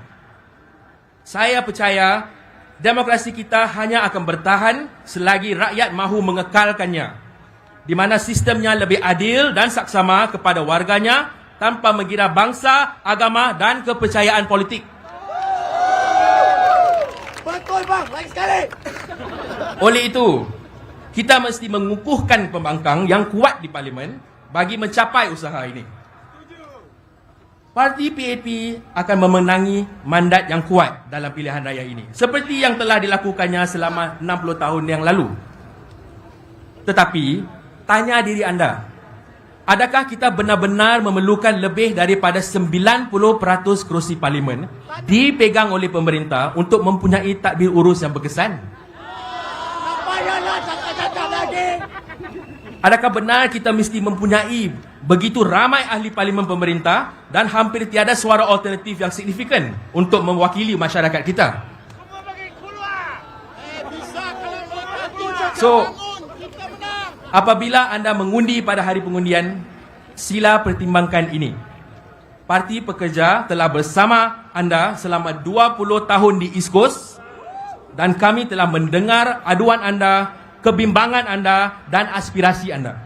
Saya percaya demokrasi kita hanya akan bertahan selagi rakyat mahu mengekalkannya, di mana sistemnya lebih adil dan saksama kepada warganya tanpa mengira bangsa, agama dan kepercayaan politik. Betul bang, lagi sekali. Oleh itu, kita mesti mengukuhkan pembangkang yang kuat di Parlimen bagi mencapai usaha ini. Parti PAP akan memenangi mandat yang kuat dalam pilihan raya ini, seperti yang telah dilakukannya selama 60 tahun yang lalu. Tetapi, tanya diri anda, adakah kita benar-benar memerlukan lebih daripada 90% kerusi parlimen dipegang oleh pemerintah untuk mempunyai tadbir urus yang berkesan? Adakah benar kita mesti mempunyai begitu ramai ahli parlimen pemerintah dan hampir tiada suara alternatif yang signifikan untuk mewakili masyarakat kita? So, apabila anda mengundi pada hari pengundian, sila pertimbangkan ini. Parti Pekerja telah bersama anda selama 20 tahun di East Coast dan kami telah mendengar aduan anda, kebimbangan anda dan aspirasi anda.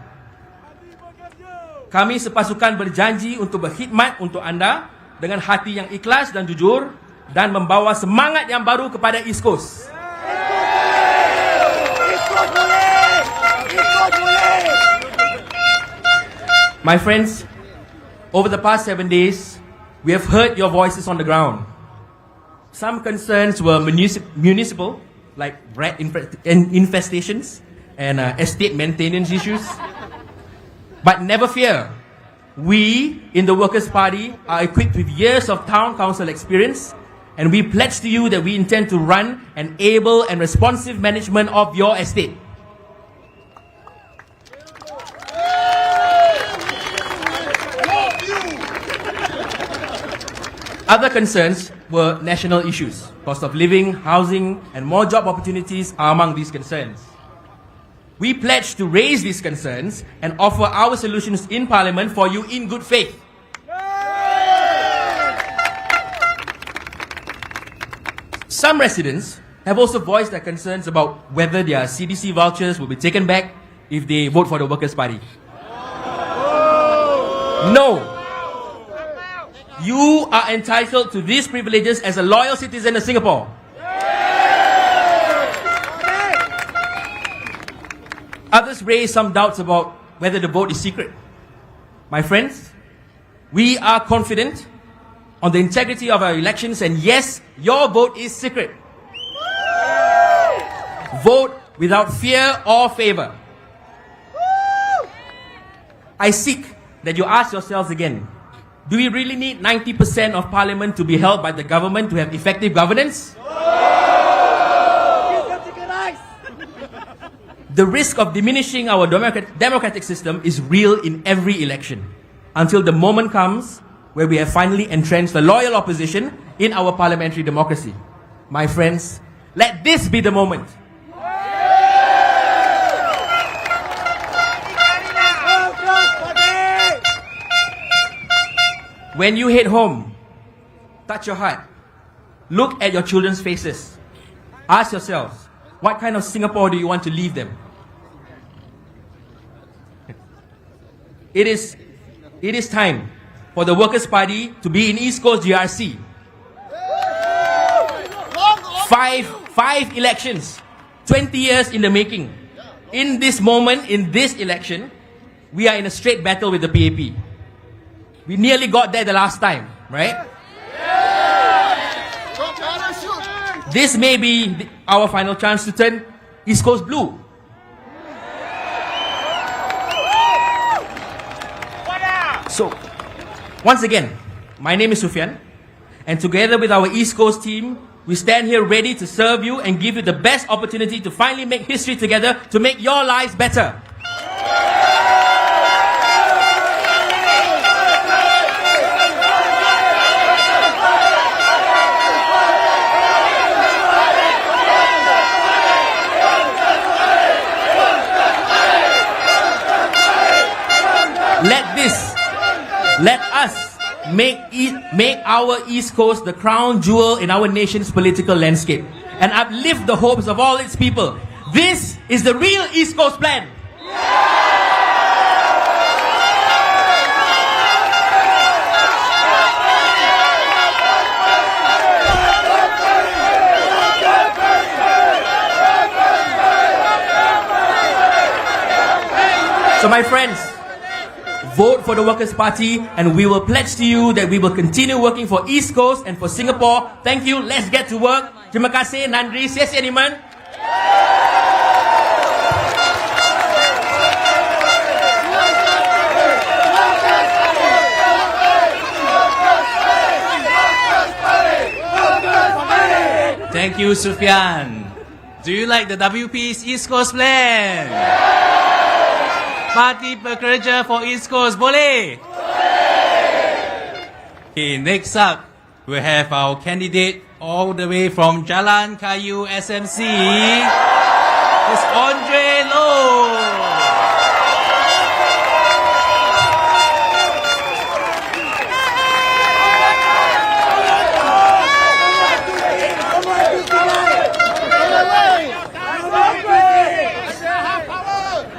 Kami sepasukan berjanji untuk berkhidmat untuk anda dengan hati yang ikhlas dan jujur dan membawa semangat yang baru kepada East Coast. My friends, over the past 7 days, we have heard your voices on the ground. Some concerns were municipal, like rat infestations and estate maintenance issues. But never fear, we in the Workers' Party are equipped with years of town council experience, and we pledge to you that we intend to run an able and responsive management of your estate. Other concerns were national issues. Cost of living, housing, and more job opportunities are among these concerns. We pledge to raise these concerns and offer our solutions in Parliament for you in good faith. Some residents have also voiced their concerns about whether their CDC vouchers will be taken back if they vote for the Workers' Party. No. You are entitled to these privileges as a loyal citizen of Singapore. Others raise some doubts about whether the vote is secret. My friends, we are confident on the integrity of our elections, and yes, your vote is secret. Vote without fear or favor. I seek that you ask yourselves again, do we really need 90% of Parliament to be held by the government to have effective governance? The risk of diminishing our democratic system is real in every election, until the moment comes where we have finally entrenched the loyal opposition in our parliamentary democracy. My friends, let this be the moment. When you head home, touch your heart. Look at your children's faces. Ask yourselves, what kind of Singapore do you want to leave them? It is time for the Workers' Party to be in East Coast GRC. Five elections, 20 years in the making. In this moment, in this election, we are in a straight battle with the PAP. We nearly got there the last time, right? This may be our final chance to turn East Coast blue. So, once again, my name is Sufyan, and together with our East Coast team, we stand here ready to serve you and give you the best opportunity to finally make history together to make your lives better. Let us make our East Coast the crown jewel in our nation's political landscape and uplift the hopes of all its people. This is the real East Coast plan. So my friends, vote for the Workers' Party, and we will pledge to you that we will continue working for East Coast and for Singapore. Thank you. Let's get to work. Terima kasih. Nandri. 谢谢你们. Thank you, Sufyan. Do you like the WP's East Coast plan? Parti Pekerja for East Coast, boleh? Okay, next up, we have our candidate all the way from Jalan Kayu SMC. It's Andre Loh.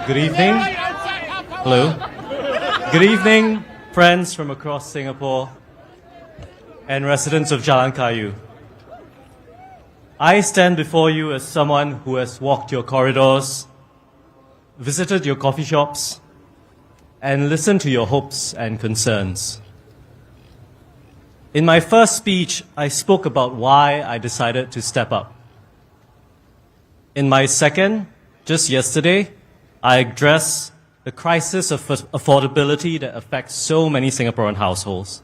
Good evening. Hello. Good evening, friends from across Singapore and residents of Jalan Kayu. I stand before you as someone who has walked your corridors, visited your coffee shops, and listened to your hopes and concerns. In my first speech, I spoke about why I decided to step up. In my second, just yesterday, I address the crisis of affordability that affects so many Singaporean households.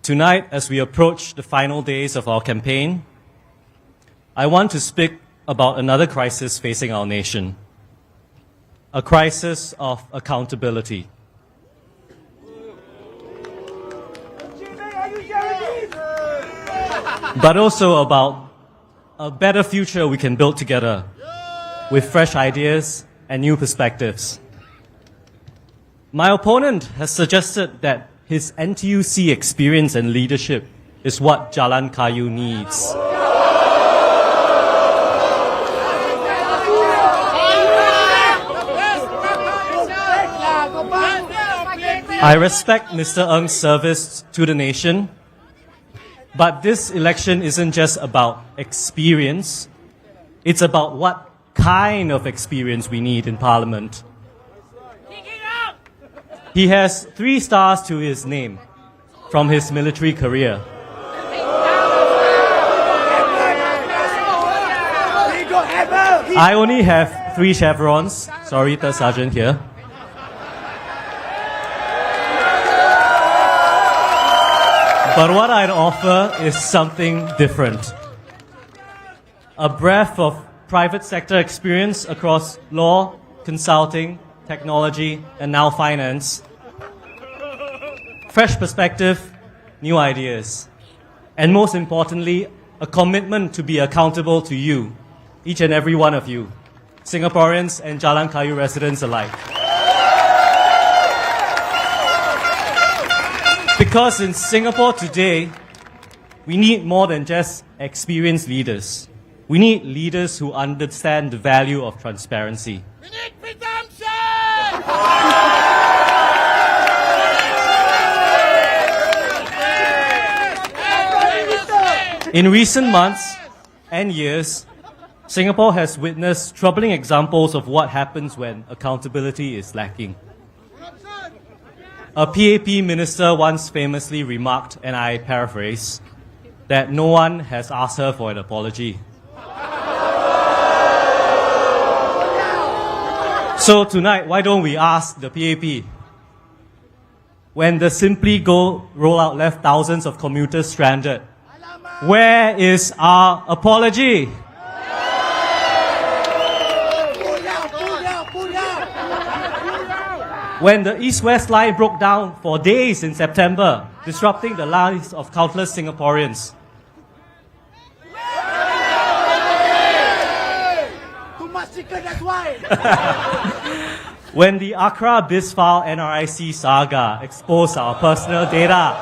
Tonight, as we approach the final days of our campaign, I want to speak about another crisis facing our nation, a crisis of accountability. But also about a better future we can build together, with fresh ideas and new perspectives. My opponent has suggested that his NTUC experience and leadership is what Jalan Kayu needs. I respect Mr. Ng's service to the nation, but this election isn't just about experience, it's about what kind of experience we need in Parliament. He has 3 stars to his name from his military career. I only have 3 chevrons. Sorry, Third Sergeant here. But what I'd offer is something different. A breadth of private sector experience across law, consulting, technology, and now finance. Fresh perspective, new ideas. And most importantly, a commitment to be accountable to you, each and every one of you, Singaporeans and Jalan Kayu residents alike. Because in Singapore today, we need more than just experienced leaders. We need leaders who understand the value of transparency. We need Pritam Singh! In recent months and years, Singapore has witnessed troubling examples of what happens when accountability is lacking. A PAP minister once famously remarked, and I paraphrase, that no one has asked her for an apology. So tonight, why don't we ask the PAP? When the Simply Go rollout left thousands of commuters stranded, where is our apology? When the East-West line broke down for days in September, disrupting the lives of countless Singaporeans, when the Accra Bisfile NRIC saga exposed our personal data,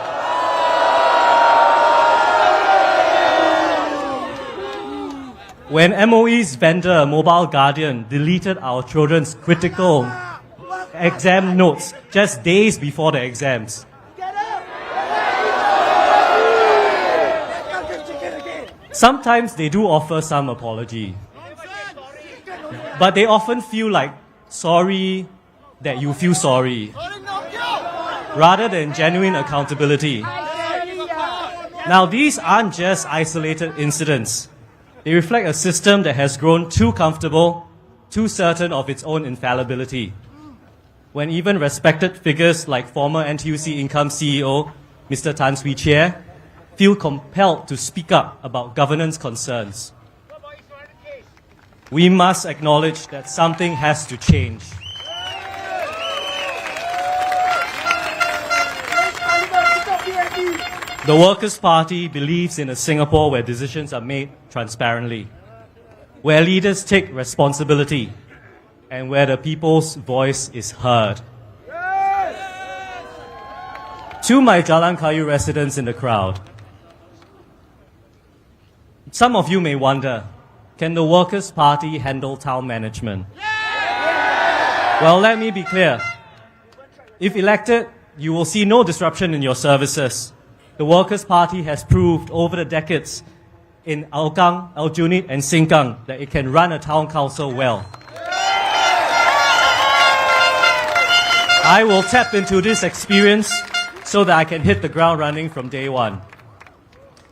when MOE's vendor Mobile Guardian deleted our children's critical exam notes just days before the exams, sometimes they do offer some apology, but they often feel like sorry that you feel sorry, rather than genuine accountability. Now, these aren't just isolated incidents. They reflect a system that has grown too comfortable, too certain of its own infallibility. When even respected figures like former NTUC Income CEO, Mr. Tan Swee Chair, feel compelled to speak up about governance concerns. We must acknowledge that something has to change. The Workers' Party believes in a Singapore where decisions are made transparently, where leaders take responsibility, and where the people's voice is heard. To my Jalan Kayu residents in the crowd, some of you may wonder, can the Workers' Party handle town management? Well, let me be clear. If elected, you will see no disruption in your services. The Workers' Party has proved over the decades in Hougang, Aljunied and Sengkang that it can run a town council well. I will tap into this experience so that I can hit the ground running from day one.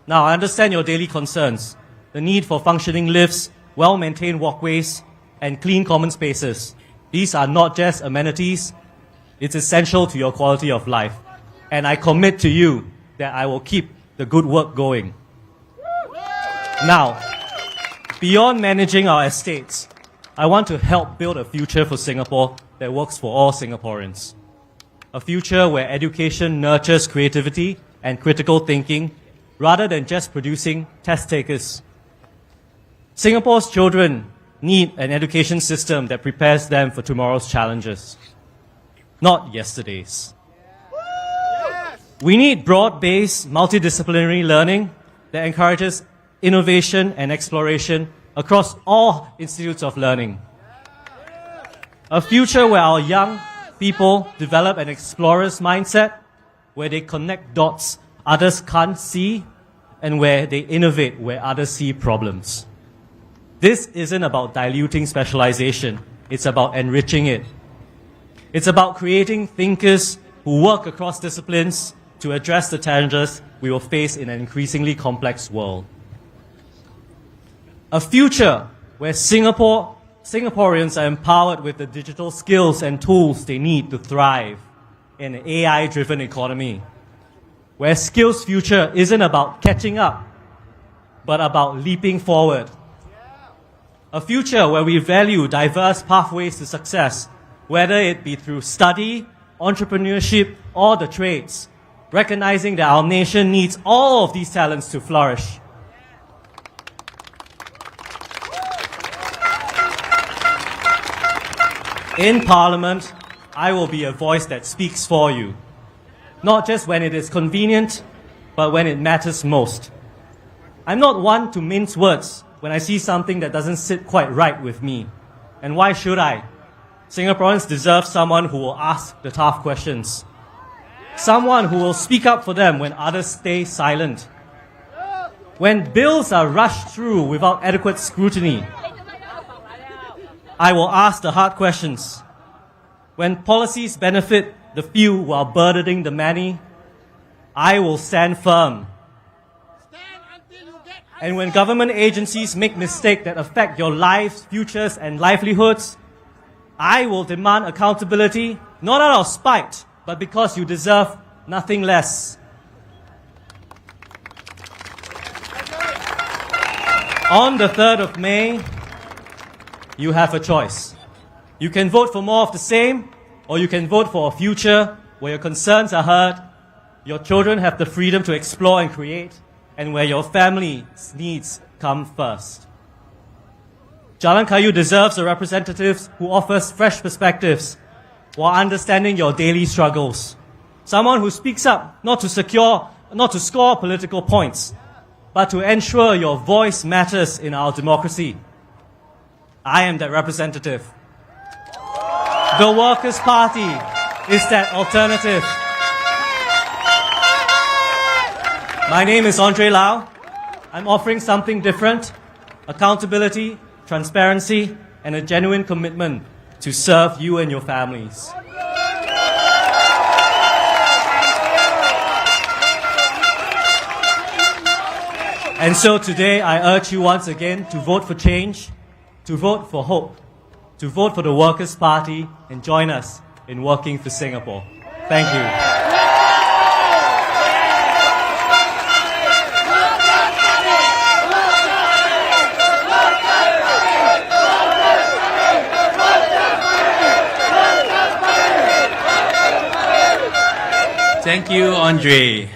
Now, I understand your daily concerns, the need for functioning lifts, well-maintained walkways, and clean common spaces. These are not just amenities, it's essential to your quality of life. And I commit to you that I will keep the good work going. Now, beyond managing our estates, I want to help build a future for Singapore that works for all Singaporeans. A future where education nurtures creativity and critical thinking rather than just producing test takers. Singapore's children need an education system that prepares them for tomorrow's challenges, not yesterday's. We need broad-based, multidisciplinary learning that encourages innovation and exploration across all institutes of learning. A future where our young people develop an explorer's mindset, where they connect dots others can't see, and where they innovate where others see problems. This isn't about diluting specialization, it's about enriching it. It's about creating thinkers who work across disciplines to address the challenges we will face in an increasingly complex world. A future where Singaporeans are empowered with the digital skills and tools they need to thrive in an AI-driven economy. Where skills future isn't about catching up, but about leaping forward. A future where we value diverse pathways to success, whether it be through study, entrepreneurship, or the trades, recognizing that our nation needs all of these talents to flourish. In Parliament, I will be a voice that speaks for you, not just when it is convenient, but when it matters most. I'm not one to mince words when I see something that doesn't sit quite right with me. And why should I? Singaporeans deserve someone who will ask the tough questions. Someone who will speak up for them when others stay silent. When bills are rushed through without adequate scrutiny, I will ask the hard questions. When policies benefit the few while burdening the many, I will stand firm. And when government agencies make mistakes that affect your lives, futures, and livelihoods, I will demand accountability, not out of spite, but because you deserve nothing less. On the 3rd of May, you have a choice. You can vote for more of the same, or you can vote for a future where your concerns are heard, your children have the freedom to explore and create, and where your family's needs come first. Jalan Kayu deserves a representative who offers fresh perspectives while understanding your daily struggles. Someone who speaks up not to score political points, but to ensure your voice matters in our democracy. I am that representative. The Workers' Party is that alternative. My name is Andre Lau. I'm offering something different: accountability, transparency, and a genuine commitment to serve you and your families. And so today I urge you once again to vote for change, to vote for hope, to vote for the Workers' Party and join us in working for Singapore. Thank you. Thank you, Andre.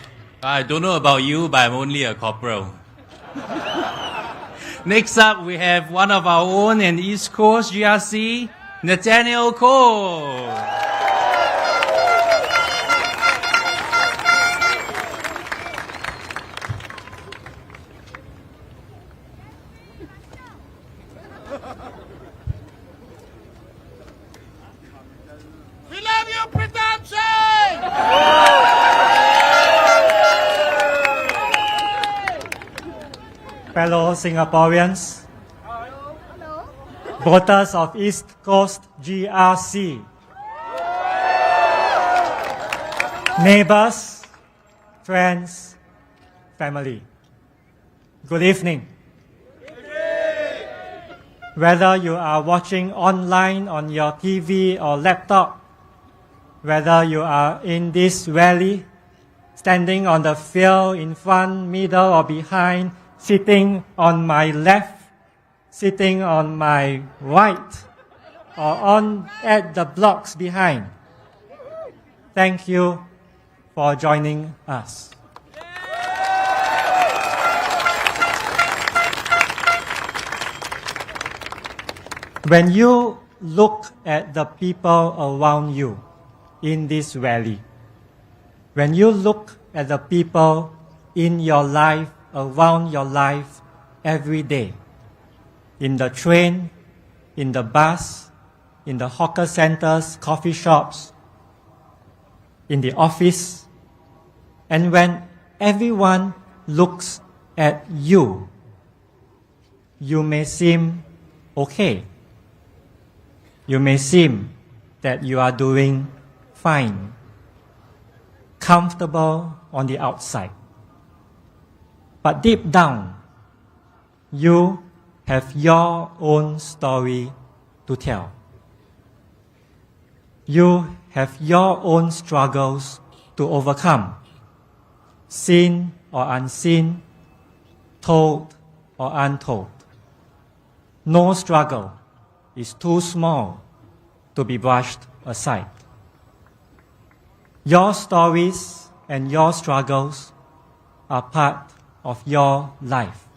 I don't know about you, but I'm only a corporal. Next up, we have one of our own in East Coast GRC, Nathaniel Cole. We love you, Pritam Singh! Fellow Singaporeans, voters of East Coast GRC, neighbors, friends, family, good evening. Whether you are watching online on your TV or laptop, whether you are in this rally, standing on the field in front, middle or behind, sitting on my left, sitting on my right, or on at the blocks behind. Thank you for joining us. When you look at the people around you in this rally, when you look at the people in your life, around your life every day, in the train, in the bus, in the hawker centers, coffee shops, in the office, and when everyone looks at you, you may seem okay. You may seem that you are doing fine, comfortable on the outside. But deep down, you have your own story to tell. You have your own struggles to overcome, seen or unseen, told or untold. No struggle is too small to be brushed aside. Your stories and your struggles are part of your life.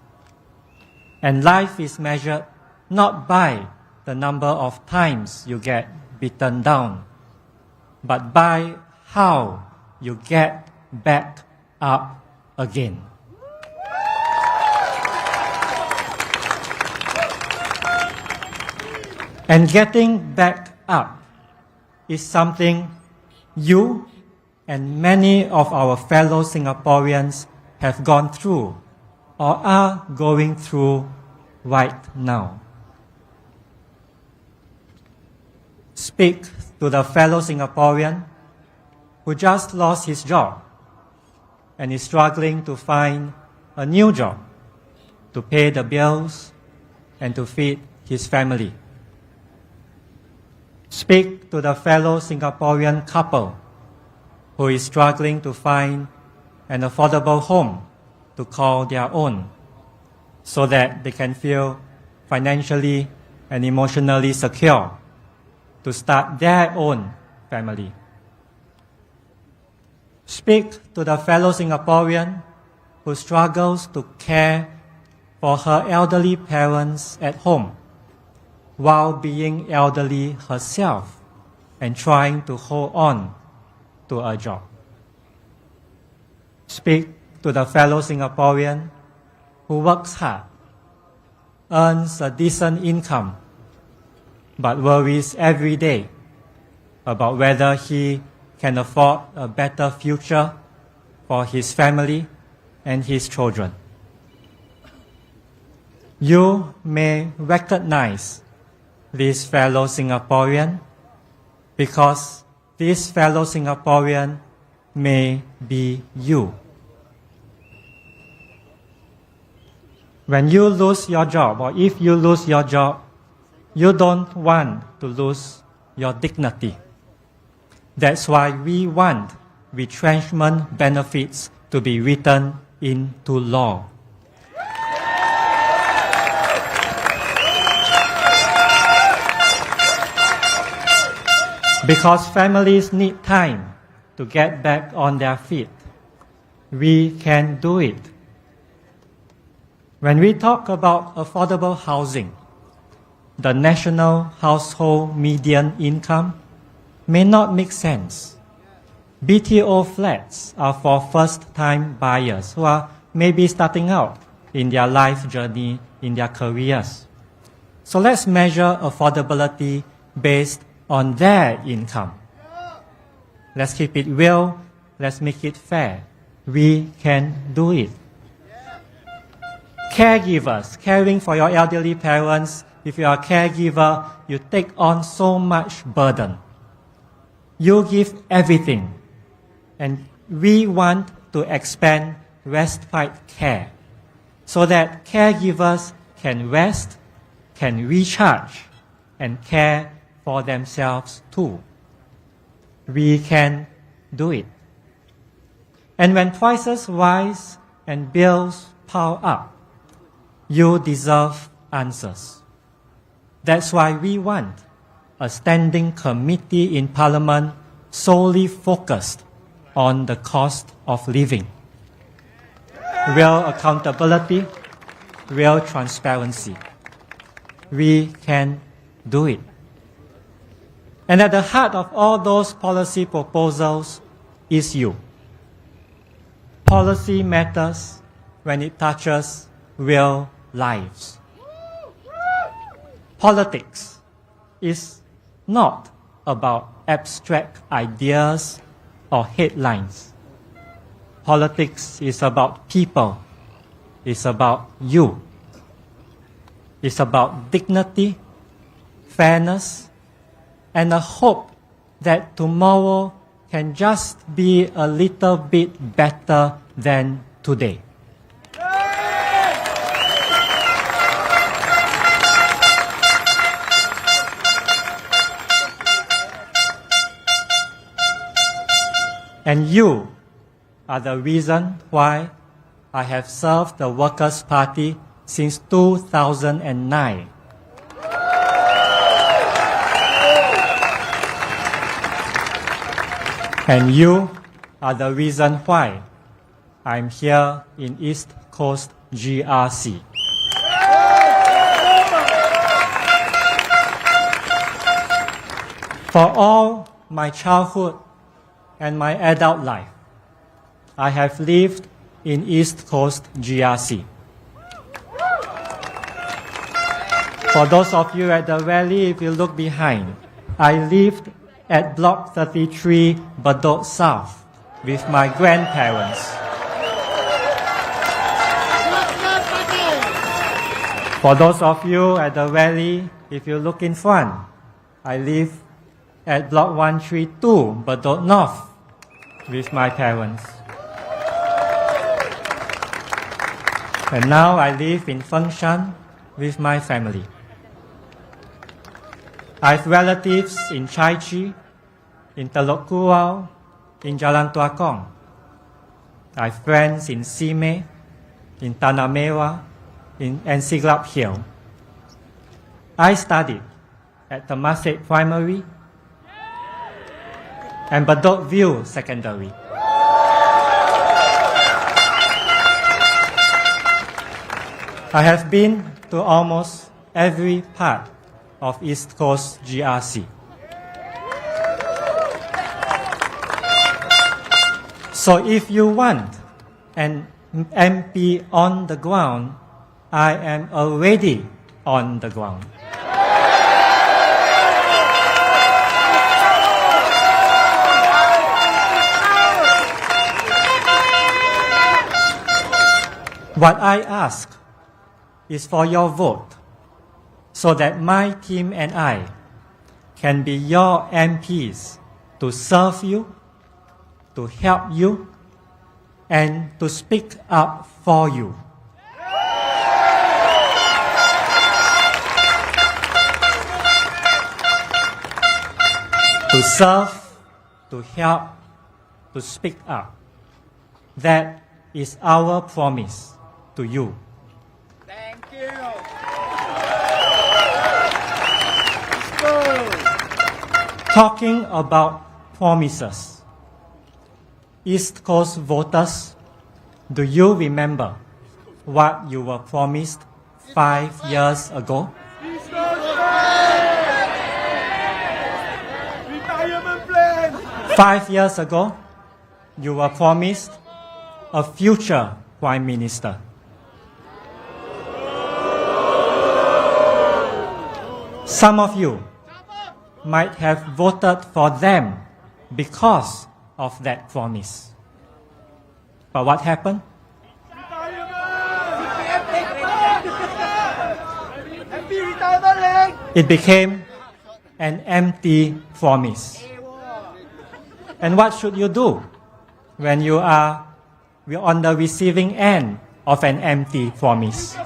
And life is measured not by the number of times you get beaten down, but by how you get back up again. And getting back up is something you and many of our fellow Singaporeans have gone through or are going through right now. Speak to the fellow Singaporean who just lost his job and is struggling to find a new job to pay the bills and to feed his family. Speak to the fellow Singaporean couple who is struggling to find an affordable home to call their own so that they can feel financially and emotionally secure to start their own family. Speak to the fellow Singaporean who struggles to care for her elderly parents at home while being elderly herself and trying to hold on to a job. Speak to the fellow Singaporean who works hard, earns a decent income, but worries every day about whether he can afford a better future for his family and his children. You may recognize this fellow Singaporean, because this fellow Singaporean may be you. When you lose your job, or if you lose your job, you don't want to lose your dignity. That's why we want retrenchment benefits to be written into law. Because families need time to get back on their feet. We can do it. When we talk about affordable housing, the national household median income may not make sense. BTO flats are for first-time buyers who are maybe starting out in their life journey, in their careers. So let's measure affordability based on their income. Let's keep it real. Let's make it fair. We can do it. Caregivers, caring for your elderly parents, if you are a caregiver, you take on so much burden. You give everything. And we want to expand respite care so that caregivers can rest, can recharge, and care for themselves too. We can do it. And when prices rise and bills pile up, you deserve answers. That's why we want a standing committee in Parliament solely focused on the cost of living. Real accountability, real transparency. We can do it. And at the heart of all those policy proposals is you. Policy matters when it touches real lives. Politics is not about abstract ideas or headlines. Politics is about people. It's about you. It's about dignity, fairness, and a hope that tomorrow can just be a little bit better than today. And you are the reason why I have served the Workers' Party since 2009. And you are the reason why I'm here in East Coast GRC. For all my childhood and my adult life, I have lived in East Coast GRC. For those of you at the rally, if you look behind, I lived at Block 33, Bedok South, with my grandparents. For those of you at the rally, if you look in front, I live at Block 132, Bedok North, with my parents. And now I live in Fengshan with my family. I have relatives in Chai Chi, in Telok Kurau, in Jalan Tua Kong. I have friends in Simei, in Tanah Merah, and Siglap Hill. I studied at Temasek Primary and Bedok View Secondary. I have been to almost every part of East Coast GRC. So if you want an MP on the ground, I am already on the ground. What I ask is for your vote so that my team and I can be your MPs to serve you, to help you, and to speak up for you. To serve, to help, to speak up. That is our promise to you. Thank you. Talking about promises. East Coast voters, do you remember what you were promised 5 years ago? Retirement plan. 5 years ago, you were promised a future Prime Minister. Some of you might have voted for them because of that promise. But what happened? It became an empty promise. And what should you do when you are on the receiving end of an empty promise?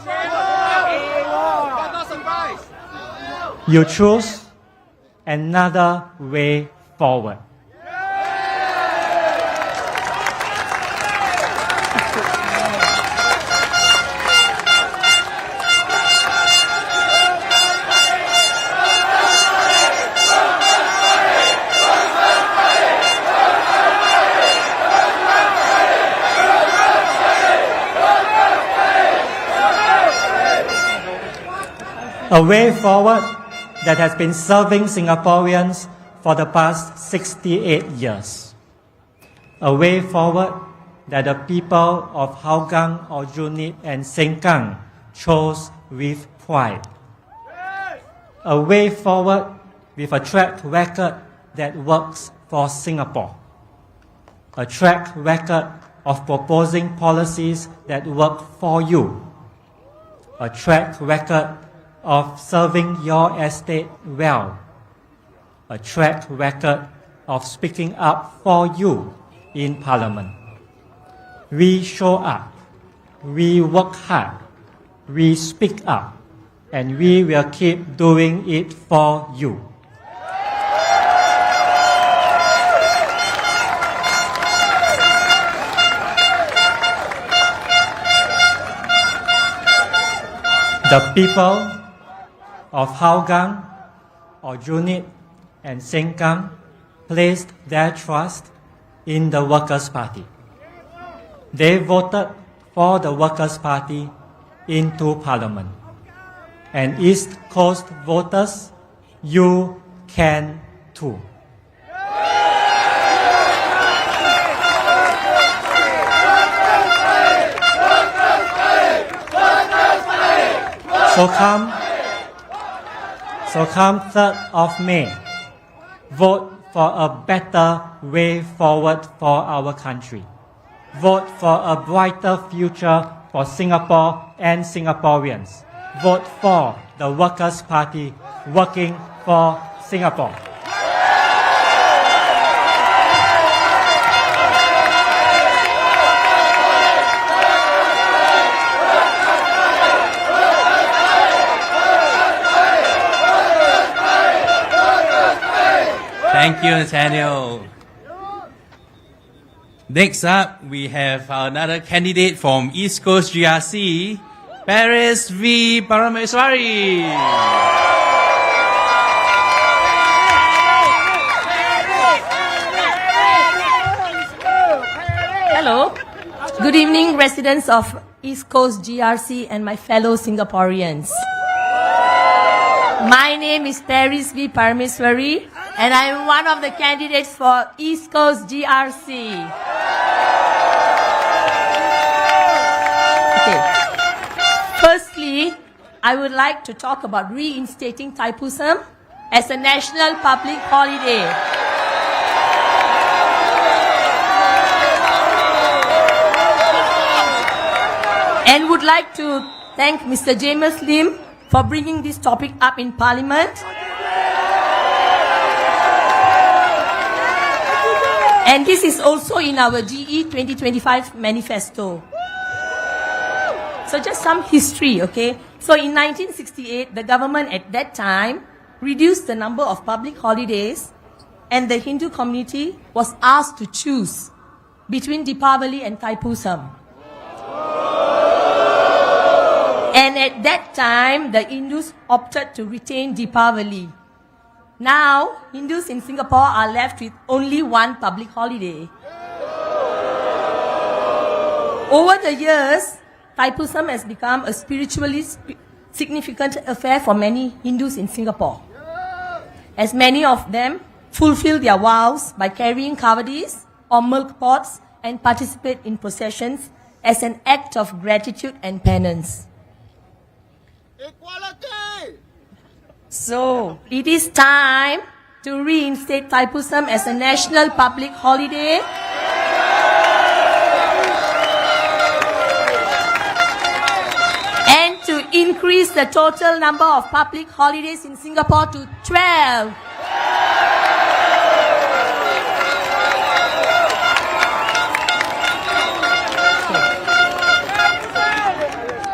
You choose another way forward. A way forward that has been serving Singaporeans for the past 68 years. A way forward that the people of Hougang, Aljunied and Sengkang chose with pride. A way forward with a track record that works for Singapore. A track record of proposing policies that work for you. A track record of serving your estate well. A track record of speaking up for you in Parliament. We show up, we work hard, we speak up, and we will keep doing it for you. The people of Hougang, Aljunied and Sengkang placed their trust in the Workers' Party. They voted for the Workers' Party into Parliament. And East Coast voters, you can too. So come 3rd of May, vote for a better way forward for our country. Vote for a brighter future for Singapore and Singaporeans. Vote for the Workers' Party working for Singapore. Thank you, Nathaniel. Next up, we have another candidate from East Coast GRC, Paris V. Parameswari. Hello. Good evening, residents of East Coast GRC and my fellow Singaporeans. My name is Paris V. Parameswari, and I am one of the candidates for East Coast GRC. Okay. Firstly, I would like to talk about reinstating Thaipusam as a national public holiday. And would like to thank Mr. James Lim for bringing this topic up in Parliament. And this is also in our GE2025 manifesto. So just some history, okay? So in 1968, the government at that time reduced the number of public holidays, and the Hindu community was asked to choose between Deepavali and Thaipusam. And at that time, the Hindus opted to retain Deepavali. Now, Hindus in Singapore are left with only one public holiday. Over the years, Thaipusam has become a spiritually significant affair for many Hindus in Singapore, as many of them fulfill their vows by carrying kavadis or milk pots and participate in processions as an act of gratitude and penance. Equality! So, it is time to reinstate Thaipusam as a national public holiday. And to increase the total number of public holidays in Singapore to 12.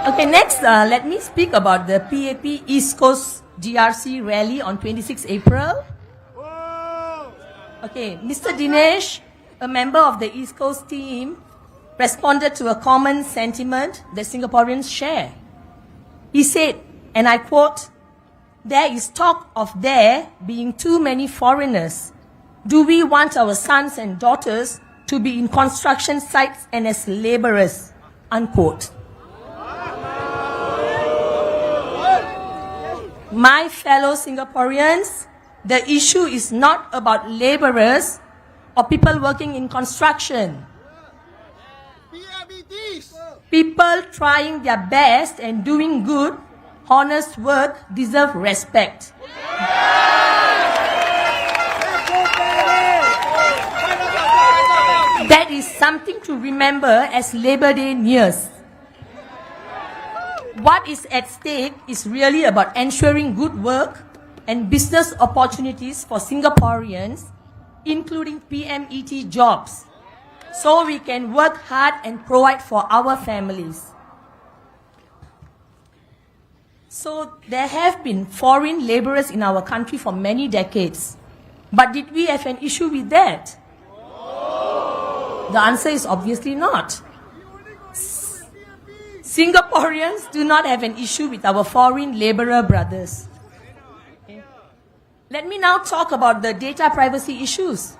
Okay, next, let me speak about the PAP East Coast GRC rally on 26 April. Okay, Mr. Dinesh, a member of the East Coast team, responded to a common sentiment that Singaporeans share. He said, and I quote, "There is talk of there being too many foreigners. Do we want our sons and daughters to be in construction sites and as laborers?" Unquote. My fellow Singaporeans, the issue is not about laborers or people working in construction. People trying their best and doing good, honest work deserve respect. That is something to remember as Labor Day nears. What is at stake is really about ensuring good work and business opportunities for Singaporeans, including PMET jobs, so we can work hard and provide for our families. So there have been foreign laborers in our country for many decades. But did we have an issue with that? The answer is obviously not. Singaporeans do not have an issue with our foreign laborer brothers. Okay. Let me now talk about the data privacy issues.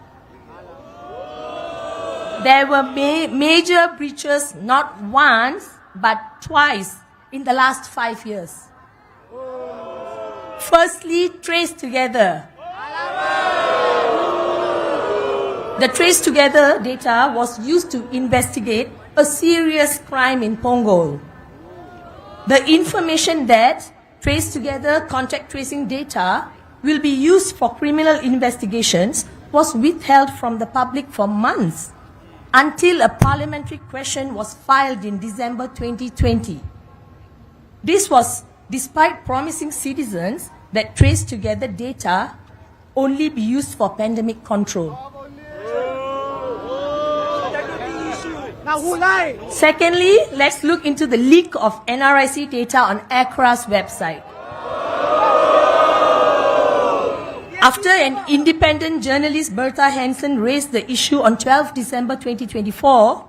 There were major breaches not once but twice in the last 5 years. Firstly, Trace Together. The Trace Together data was used to investigate a serious crime in Punggol. The information that Trace Together contact tracing data will be used for criminal investigations was withheld from the public for months until a parliamentary question was filed in December 2020. This was despite promising citizens that Trace Together data only be used for pandemic control. Secondly, let's look into the leak of NRIC data on ACRA's website. After an independent journalist, Bertha Hansen, raised the issue on 12 December 2024,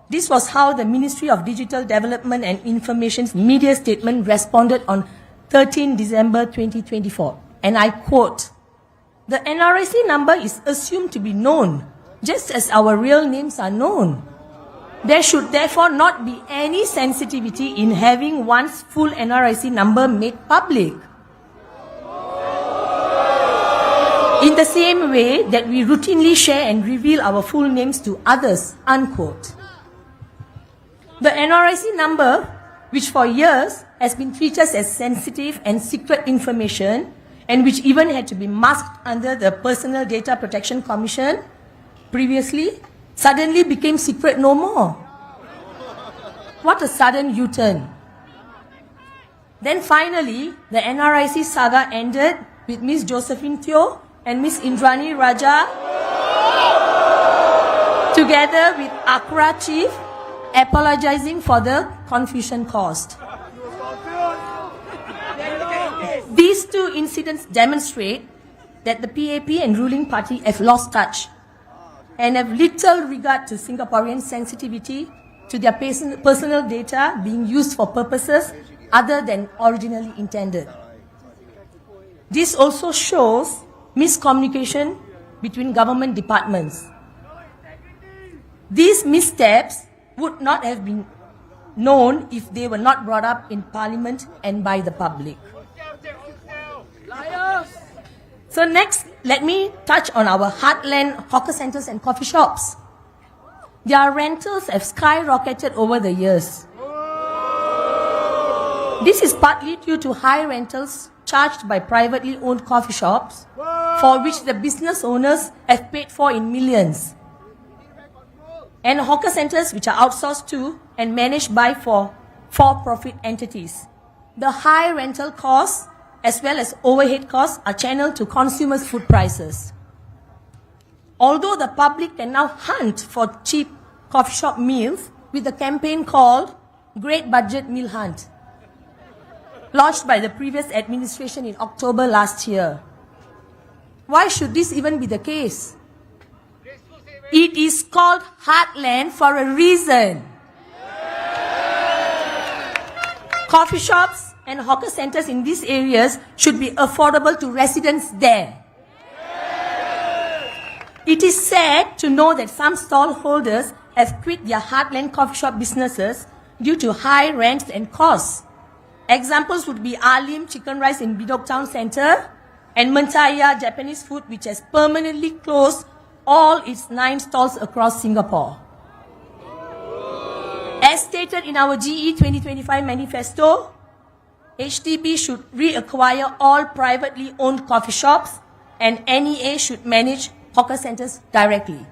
this was how the Ministry of Digital Development and Information's media statement responded on 13 December 2024. And I quote, "The NRIC number is assumed to be known, just as our real names are known. There should therefore not be any sensitivity in having one's full NRIC number made public. In the same way that we routinely share and reveal our full names to others," unquote. The NRIC number, which for years has been treated as sensitive and secret information, and which even had to be masked under the Personal Data Protection Commission previously, suddenly became secret no more. What a sudden U-turn. Then finally, the NRIC saga ended with Miss Josephine Teo and Miss Indrani Raja together with Accra Chief apologizing for the confusion caused. These two incidents demonstrate that the PAP and ruling party have lost touch and have little regard to Singaporean sensitivity to their personal data being used for purposes other than originally intended. This also shows miscommunication between government departments. These missteps would not have been known if they were not brought up in Parliament and by the public. So next, let me touch on our heartland hawker centres and coffee shops. Their rentals have skyrocketed over the years. This is partly due to high rentals charged by privately owned coffee shops, for which the business owners have paid for in millions, and hawker centres which are outsourced to and managed by for-profit entities. The high rental costs as well as overhead costs are channeled to consumers' food prices. Although the public can now hunt for cheap coffee shop meals with a campaign called Great Budget Meal Hunt, launched by the previous administration in October last year. Why should this even be the case? It is called Heartland for a reason. Coffee shops and hawker centres in these areas should be affordable to residents there. It is sad to know that some stall holders have quit their heartland coffee shop businesses due to high rents and costs. Examples would be Alim Chicken Rice in Bedok Town Centre and Mentaya Japanese Food, which has permanently closed all its 9 stalls across Singapore. As stated in our GE2025 manifesto, HDB should reacquire all privately owned coffee shops and NEA should manage hawker centres directly.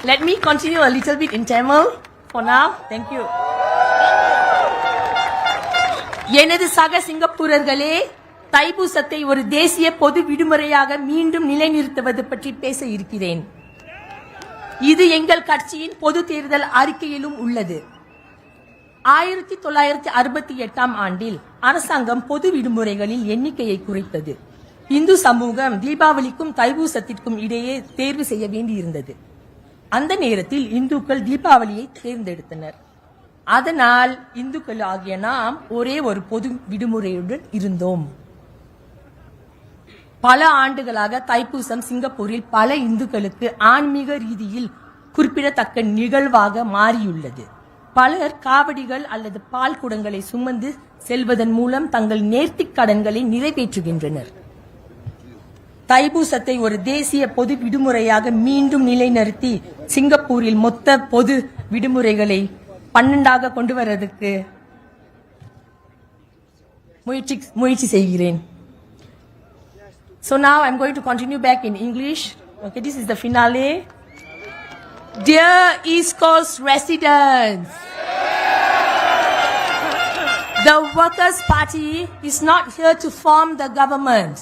Let me continue a little bit in Tamil for now. Thank you. எனது சக சிங்கப்பூரர்களே, தைப்பூசத்தை ஒரு தேசிய பொது விடுமுறையாக மீண்டும் நிலைநிறுத்துவது பற்றி பேச இருக்கிறேன். இது எங்கள் கட்சியின் பொது தேர்தல் அறிக்கையிலும் உள்ளது. 1968 ஆண்டில் அரசாங்கம் பொது விடுமுறைகளில் எண்ணிக்கையை குறைத்தது. இந்து சமூகம் தீபாவளிக்கும் தைப்பூசத்திற்கும் இடையே தேர்வு செய்ய வேண்டியிருந்தது. அந்த நேரத்தில் இந்துக்கள் தீபாவளியை தேர்ந்தெடுத்தனர். அதனால் இந்துக்கள் ஆகிய நாம் ஒரே ஒரு பொது விடுமுறையுடன் இருந்தோம். பல ஆண்டுகளாக தைப்பூசம் சிங்கப்பூரில் பல இந்துக்களுக்கு ஆன்மீக ரீதியில் குறிப்பிடத்தக்க நிகழ்வாக மாறியுள்ளது. பலர் காவடிகள் அல்லது பால் குடங்களை சுமந்து செல்வதன் மூலம் தங்கள் நேர்த்திக் கடன்களை நிறைவேற்றுகின்றனர். தைப்பூசத்தை ஒரு தேசிய பொது விடுமுறையாக மீண்டும் நிலைநிறுத்தி சிங்கப்பூரில் மொத்த பொது விடுமுறைகளை 12 கொண்டு வருவதற்கு முயற்சி செய்கிறேன். So now I'm going to continue back in English. Okay, this is the finale. Dear East Coast residents, the Workers' Party is not here to form the government.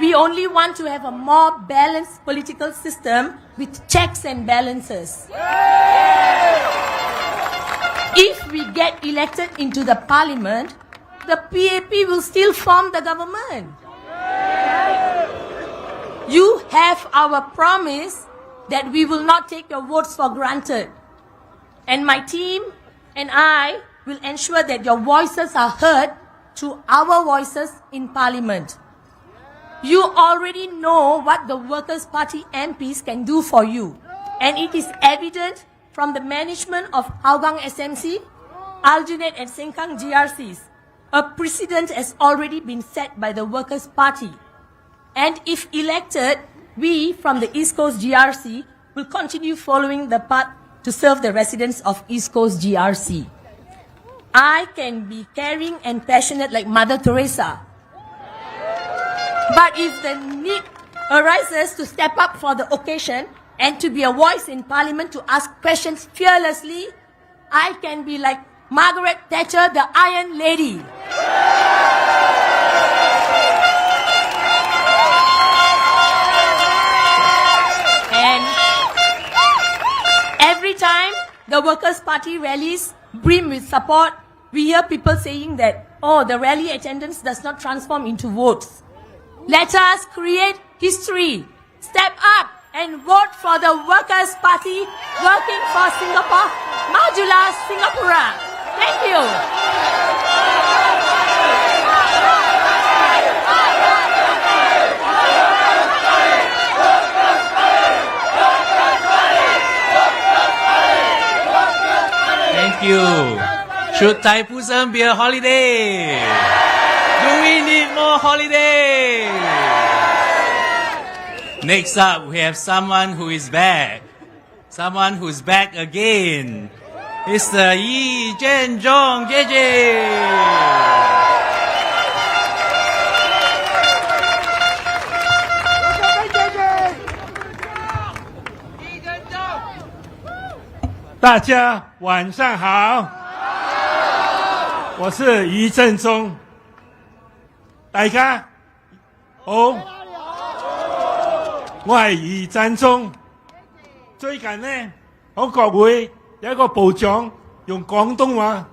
We only want to have a more balanced political system with checks and balances. If we get elected into the parliament, the PAP will still form the government. You have our promise that we will not take your votes for granted. And my team and I will ensure that your voices are heard through our voices in parliament. You already know what the Workers' Party MPs can do for you. And it is evident from the management of Hougang SMC, Aljunied and Sengkang GRCs. A precedent has already been set by the Workers' Party. And if elected, we from the East Coast GRC will continue following the path to serve the residents of East Coast GRC. I can be caring and passionate like Mother Teresa. But if the need arises to step up for the occasion and to be a voice in Parliament to ask questions fearlessly, I can be like Margaret Thatcher, the Iron Lady. And every time the Workers' Party rallies brim with support, we hear people saying that, oh, the rally attendance does not transform into votes. Let us create history. Step up and vote for the Workers' Party working for Singapore. Majulah Singapura. Thank you. Thank you. Should Thai Pusam be a holiday? Do we need more holiday? Next up, we have someone who is back. Someone who's back again. Mr. Jen Jong, JJ. 大家晚上好，我是余振中。大家好，我係余振中。最近呢，喺國會有一個部長用廣東話，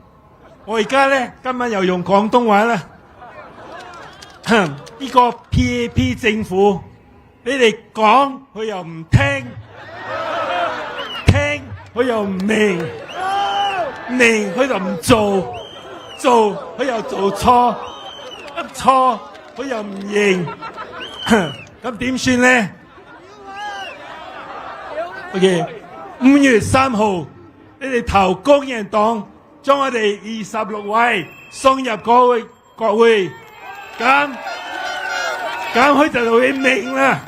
我而家呢，今晚又用廣東話啦。呢個 PAP 政府，你哋講佢又唔聽，聽佢又唔明，明佢就唔做，做佢又做錯，錯佢又唔認，咁點算呢？OK， 5月3號，你哋投工人黨，將我哋26位送入國會，咁佢就會明啦。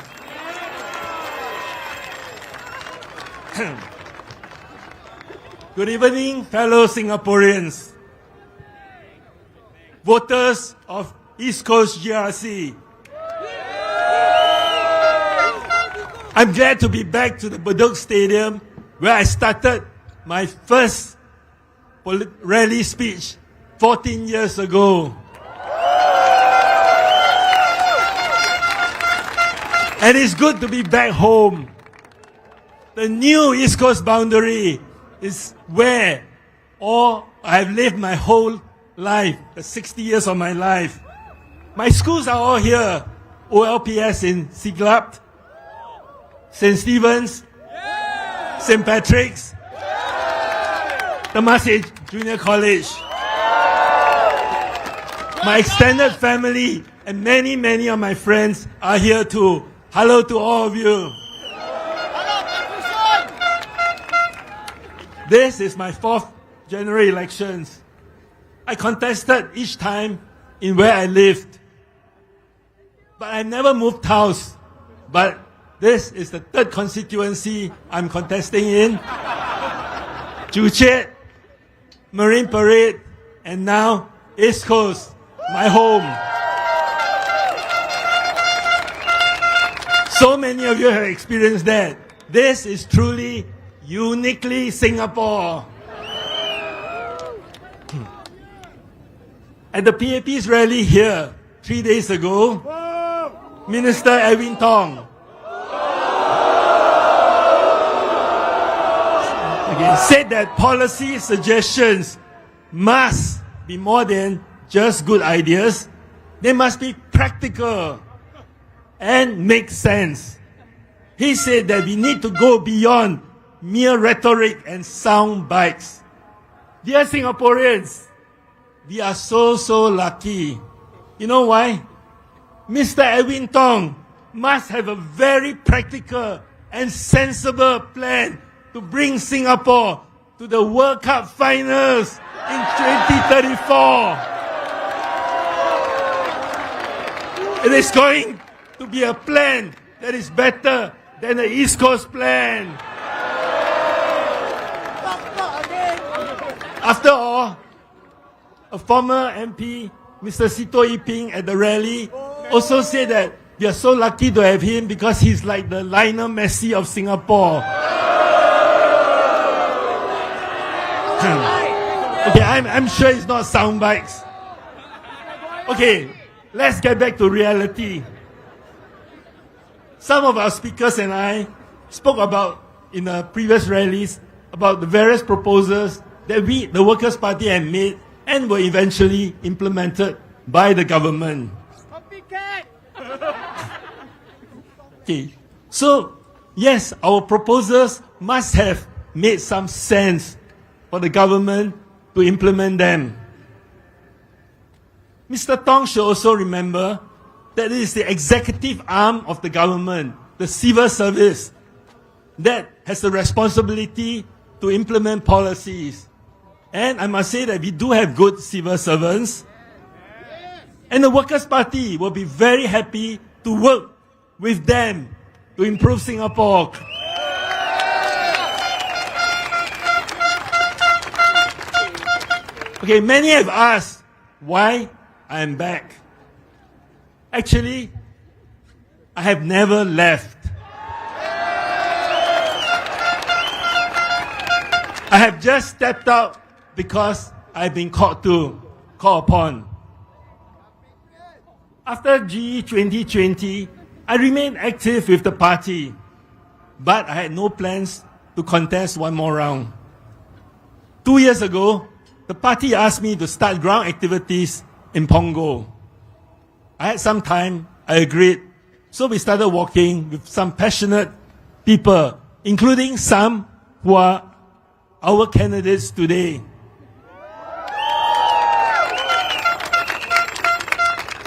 Good evening, fellow Singaporeans, voters of East Coast GRC. I'm glad to be back to the Bedok Stadium where I started my first rally speech 14 years ago. And it's good to be back home. The new East Coast boundary is where I've lived my whole life, the 60 years of my life. My schools are all here. OLPS in Siglap, St. Stephen's, St. Patrick's, Temasek Junior College. My extended family and many of my friends are here too. Hello to all of you. This is my 4th general elections. I contested each time in where I lived. But I never moved house. But this is the 3rd constituency I'm contesting in. Joo Chiat, Marine Parade, and now East Coast, my home. So many of you have experienced that. This is truly uniquely Singapore. At the PAP's rally here 3 days ago, Minister Edwin Tong said that policy suggestions must be more than just good ideas. They must be practical and make sense. He said that we need to go beyond mere rhetoric and sound bites. Dear Singaporeans, we are so lucky. You know why? Mr. Edwin Tong must have a very practical and sensible plan to bring Singapore to the World Cup finals in 2034. It is going to be a plan that is better than the East Coast plan. After all, a former MP, Mr. Sito Yiping, at the rally also said that we are so lucky to have him because he's like the Lionel Messi of Singapore. Okay, I'm sure it's not sound bites. Okay, let's get back to reality. Some of our speakers and I spoke about in the previous rallies about the various proposals that we, the Workers' Party, had made and were eventually implemented by the government. Okay, so yes, our proposals must have made some sense for the government to implement them. Mr. Tong should also remember that it is the executive arm of the government, the civil service, that has the responsibility to implement policies. And I must say that we do have good civil servants. And the Workers' Party will be very happy to work with them to improve Singapore. Okay, many have asked why I am back. Actually, I have never left. I have just stepped out because I've been called upon. After GE2020, I remained active with the party, but I had no plans to contest one more round. 2 years ago, the party asked me to start ground activities in Punggol. I had some time, I agreed, so we started walking with some passionate people, including some who are our candidates today.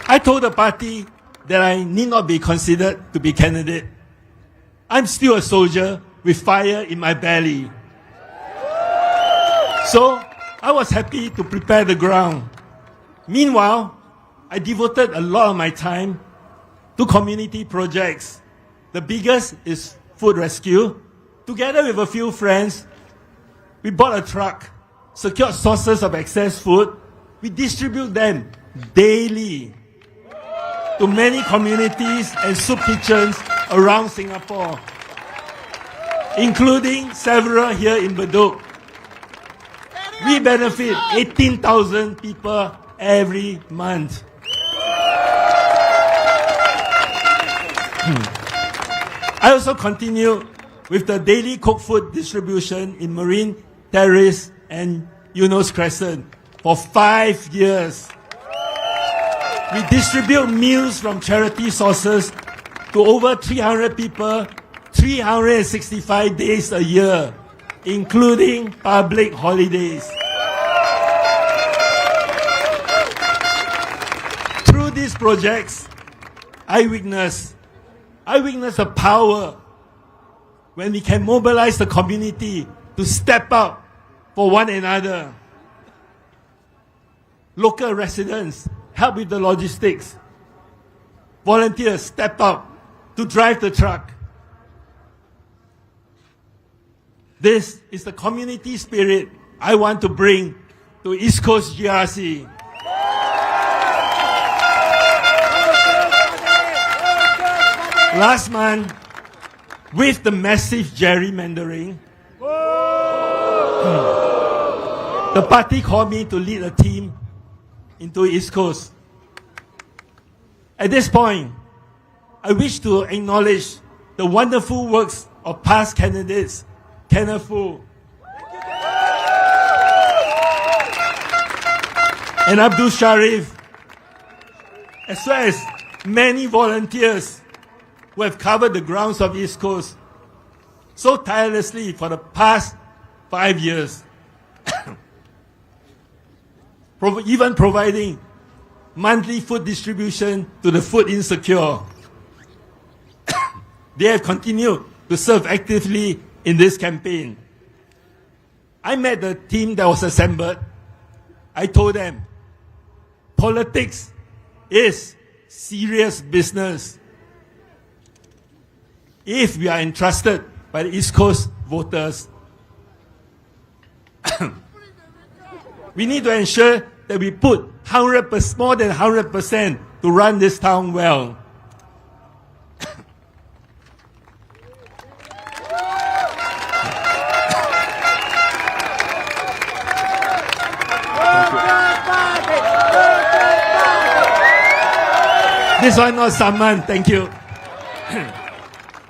I told the party that I need not be considered to be candidate. I'm still a soldier with fire in my belly. So I was happy to prepare the ground. Meanwhile, I devoted a lot of my time to community projects. The biggest is food rescue. Together with a few friends, we bought a truck, secured sources of excess food. We distribute them daily to many communities and soup kitchens around Singapore, including several here in Bedok. We benefit 18,000 people every month. I also continue with the daily cooked food distribution in Marine Terrace and Eunos Crescent for 5 years. We distribute meals from charity sources to over 300 people, 365 days a year, including public holidays. Through these projects, I witness the power when we can mobilize the community to step up for one another. Local residents help with the logistics. Volunteers step up to drive the truck. This is the community spirit I want to bring to East Coast GRC. Last month, with the massive gerrymandering, the party called me to lead a team into East Coast. At this point, I wish to acknowledge the wonderful works of past candidates, Cana and Abdul Sharif, as well as many volunteers who have covered the grounds of East Coast so tirelessly for the past 5 years. Even providing monthly food distribution to the food insecure. They have continued to serve actively in this campaign. I met the team that was assembled. I told them, politics is serious business. If we are entrusted by the East Coast voters, we need to ensure that we put more than 100% to run this town well. This one not summon. Thank you.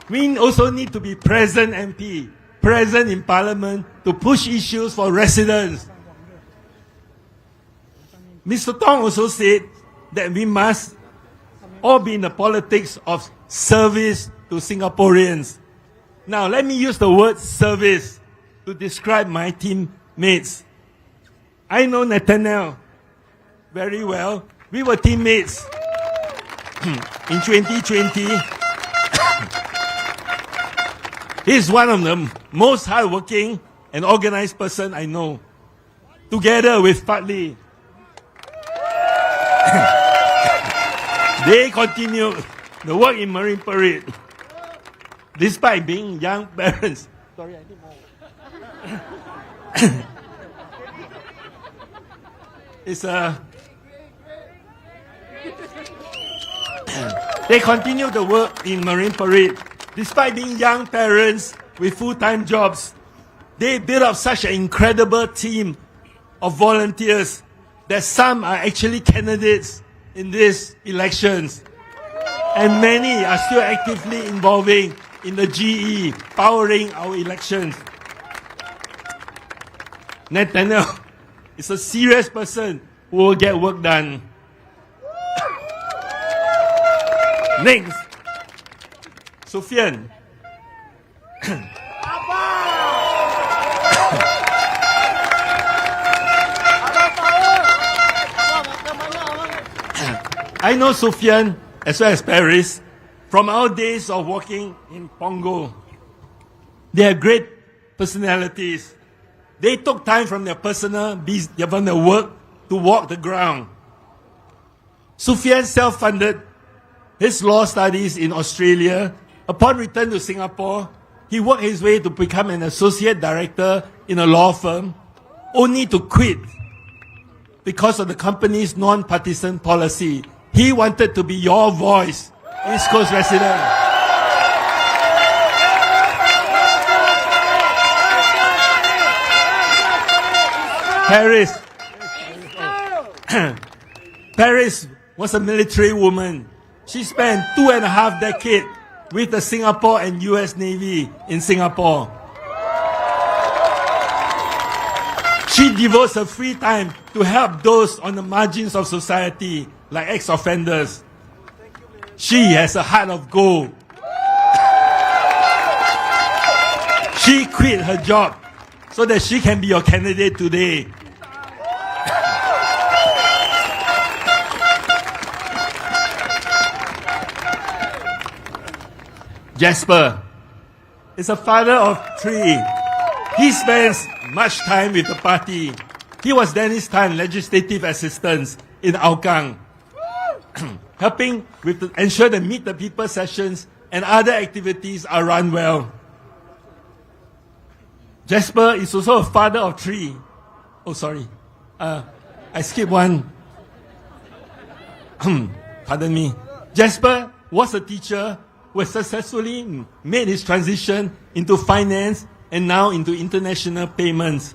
We also need to be present MP, present in Parliament to push issues for residents. Mr. Tong also said that we must all be in the politics of service to Singaporeans. Now, let me use the word service to describe my teammates. I know Nathaniel very well. We were teammates in 2020. He's one of the most hardworking and organized person I know. Together with Fadli, they continue the work in Marine Parade, despite being young parents. Sorry, I need more. They continue the work in Marine Parade, despite being young parents with full-time jobs. They built up such an incredible team of volunteers that some are actually candidates in these elections. And many are still actively involving in the GE, powering our elections. Nathaniel is a serious person who will get work done. Next, Sufyan. I know Sufyan as well as Paris from our days of working in Pongo. They are great personalities. They took time from their from their work to walk the ground. Sufyan self-funded his law studies in Australia. Upon return to Singapore, he worked his way to become an associate director in a law firm, only to quit because of the company's non-partisan policy. He wanted to be your voice, East Coast resident. Paris was a military woman. She spent 2.5 decades with the Singapore and US Navy in Singapore. She devotes her free time to help those on the margins of society, like ex-offenders. She has a heart of gold. She quit her job so that she can be your candidate today. Jasper is a father of 3. He spends much time with the party. He was Dennis Tan legislative assistant in Hougang, helping with ensure the Meet the People sessions and other activities are run well. Jasper is also a father of 3. Oh, sorry. I skipped one. Pardon me. Jasper was a teacher who has successfully made his transition into finance and now into international payments.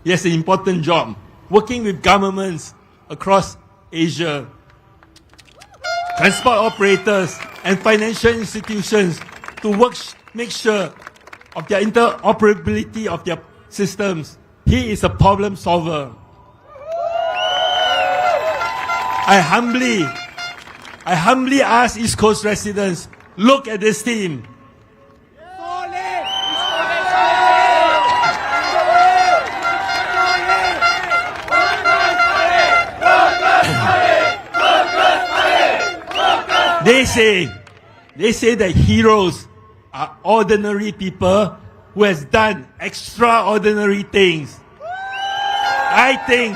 He has an important job, working with governments across Asia, transport operators and financial institutions to make sure of their interoperability of their systems. He is a problem solver. I humbly ask East Coast residents, look at this team. They say that heroes are ordinary people who has done extraordinary things. I think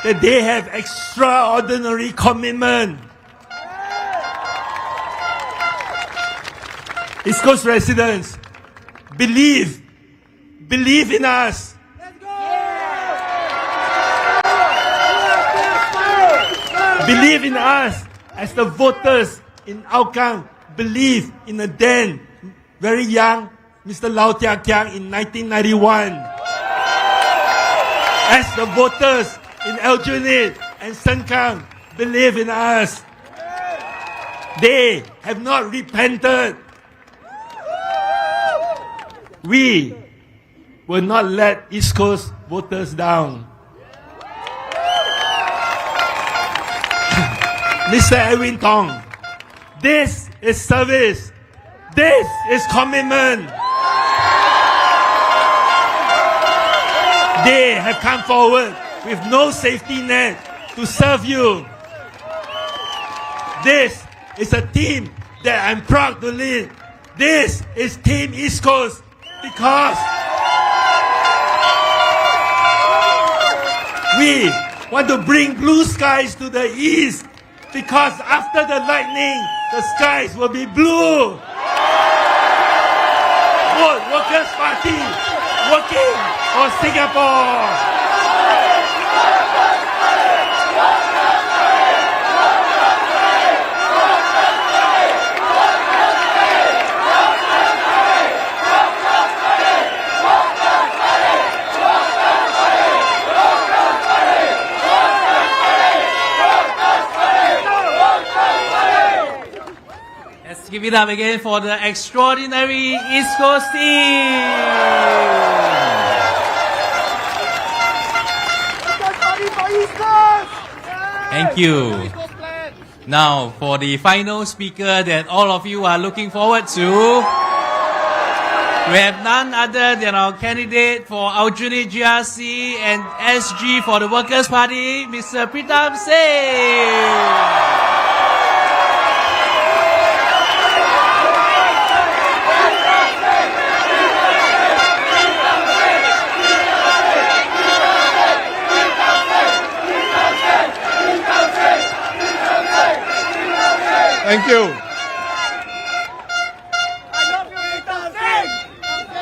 that they have extraordinary commitment. East Coast residents, believe in us. Believe in us as the voters in Hougang believe in the then very young Mr. Lau Tia Kiang in 1991. As the voters in Aljunied and Sengkang believe in us. They have not repented. We will not let East Coast voters down. Mr. Edwin Tong, this is service. This is commitment. They have come forward with no safety net to serve you. This is a team that I'm proud to lead. This is Team East Coast because we want to bring blue skies to the east, because after the lightning, the skies will be blue. Vote Workers' Party, working for Singapore. Let's give it up again for the extraordinary East Coast team. Thank you. Now, for the final speaker that all of you are looking forward to, we have none other than our candidate for alternate GRC and SG for the Workers' Party, Mr. Pritam Singh. Thank you.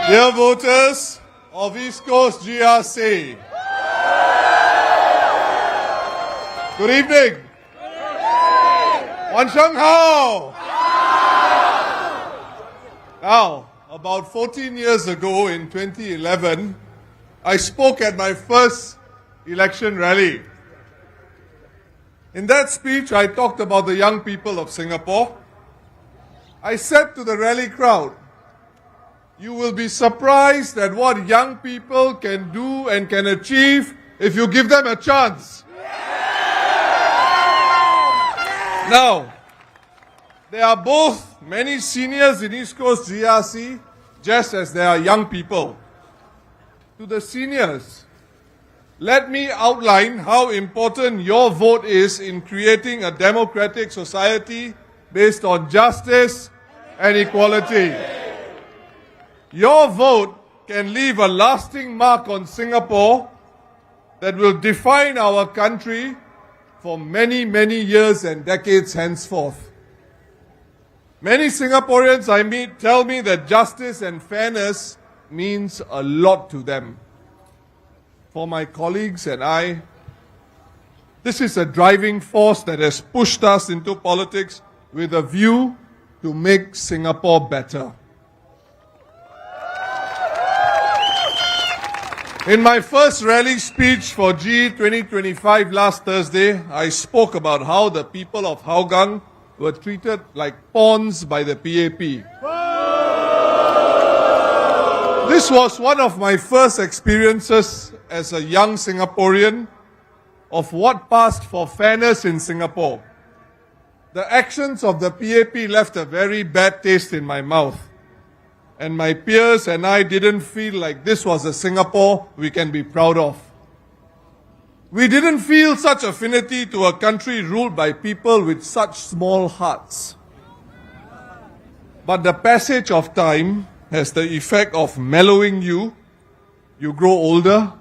Dear voters of East Coast GRC, good evening. Wan Sheng Hao. Now, about 14 years ago in 2011, I spoke at my first election rally. In that speech, I talked about the young people of Singapore. I said to the rally crowd, you will be surprised at what young people can do and can achieve if you give them a chance. Now, there are both many seniors in East Coast GRC, just as there are young people. To the seniors, let me outline how important your vote is in creating a democratic society based on justice and equality. Your vote can leave a lasting mark on Singapore that will define our country for many, many years and decades henceforth. Many Singaporeans I meet tell me that justice and fairness means a lot to them. For my colleagues and I, this is a driving force that has pushed us into politics with a view to make Singapore better. In my first rally speech for GE2025 last Thursday, I spoke about how the people of Hougang were treated like pawns by the PAP. This was one of my first experiences as a young Singaporean of what passed for fairness in Singapore. The actions of the PAP left a very bad taste in my mouth. And my peers and I didn't feel like this was a Singapore we can be proud of. We didn't feel such affinity to a country ruled by people with such small hearts. But the passage of time has the effect of mellowing you. You grow older,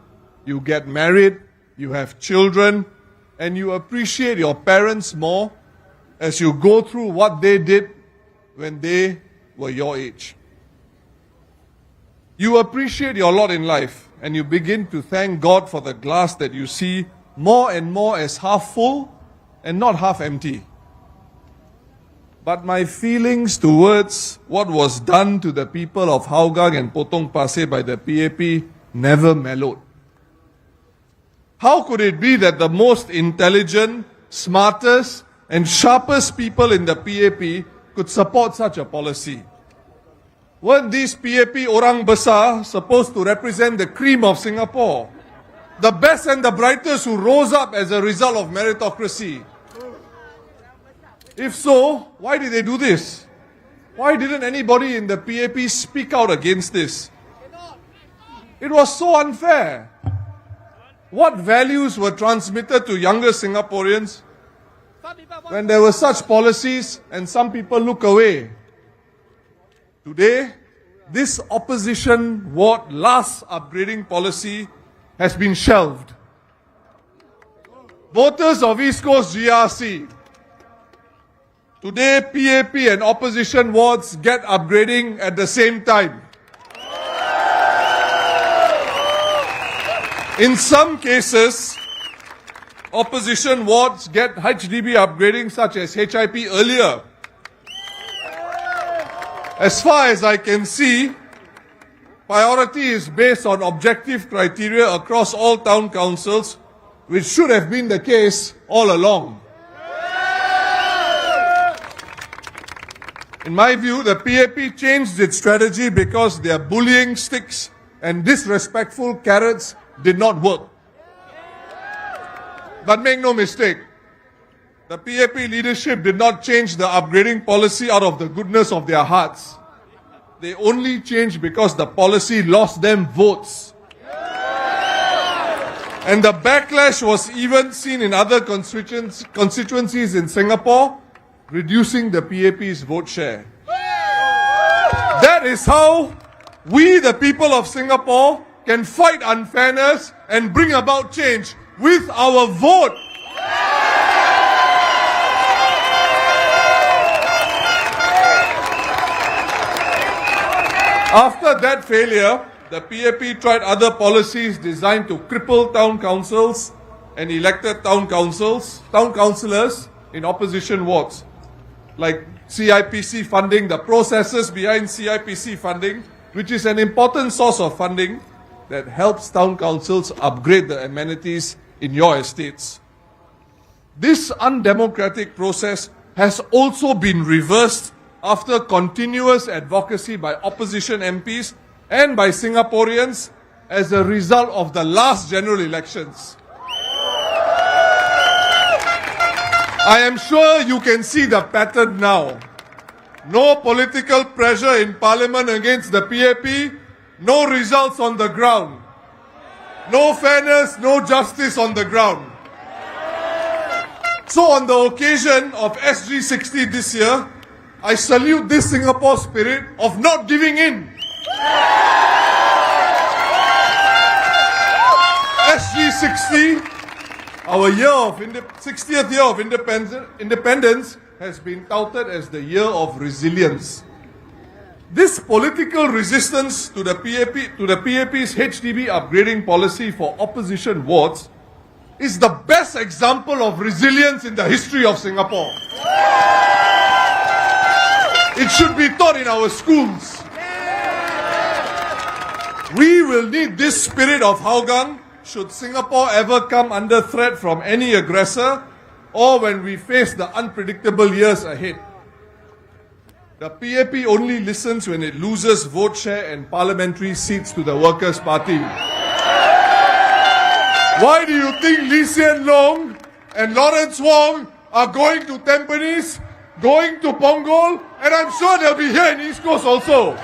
you get married, you have children, and you appreciate your parents more as you go through what they did when they were your age. You appreciate your lot in life, and you begin to thank God for the glass that you see more and more as half full and not half empty. But my feelings towards what was done to the people of Hougang and Potong Pasir by the PAP never mellowed. How could it be that the most intelligent, smartest, and sharpest people in the PAP could support such a policy. Weren't these PAP orang besar supposed to represent the cream of Singapore? The best and the brightest who rose up as a result of meritocracy. If so, why did they do this? Why didn't anybody in the PAP speak out against this? It was so unfair. What values were transmitted to younger Singaporeans when there were such policies and some people look away? Today, this opposition ward last upgrading policy has been shelved. Voters of East Coast GRC, today PAP and opposition wards get upgrading at the same time. In some cases, opposition wards get HDB upgrading such as HIP earlier. As far as I can see, priority is based on objective criteria across all town councils, which should have been the case all along. In my view, the PAP changed its strategy because their bullying sticks and disrespectful carrots did not work. But make no mistake, the PAP leadership did not change the upgrading policy out of the goodness of their hearts. They only changed because the policy lost them votes. And the backlash was even seen in other constituencies in Singapore, reducing the PAP's vote share. That is how we, the people of Singapore, can fight unfairness and bring about change with our vote. After that failure, the PAP tried other policies designed to cripple town councils and elected town councillors in opposition wards, like CIPC funding, the processes behind CIPC funding, which is an important source of funding that helps town councils upgrade the amenities in your estates. This undemocratic process has also been reversed after continuous advocacy by opposition MPs and by Singaporeans as a result of the last general elections. I am sure you can see the pattern now. No political pressure in Parliament against the PAP, no results on the ground. No fairness, no justice on the ground. So on the occasion of SG60 this year, I salute this Singapore spirit of not giving in. SG60, our 60th year of independence, has been touted as the year of resilience. This political resistance to the PAP's HDB upgrading policy for opposition wards is the best example of resilience in the history of Singapore. It should be taught in our schools. We will need this spirit of Hougang should Singapore ever come under threat from any aggressor or when we face the unpredictable years ahead. The PAP only listens when it loses vote share and parliamentary seats to the Workers' Party. Why do you think Lee Hsien Loong and Lawrence Wong are going to Tampines, going to Punggol, and I'm sure they'll be here in East Coast also?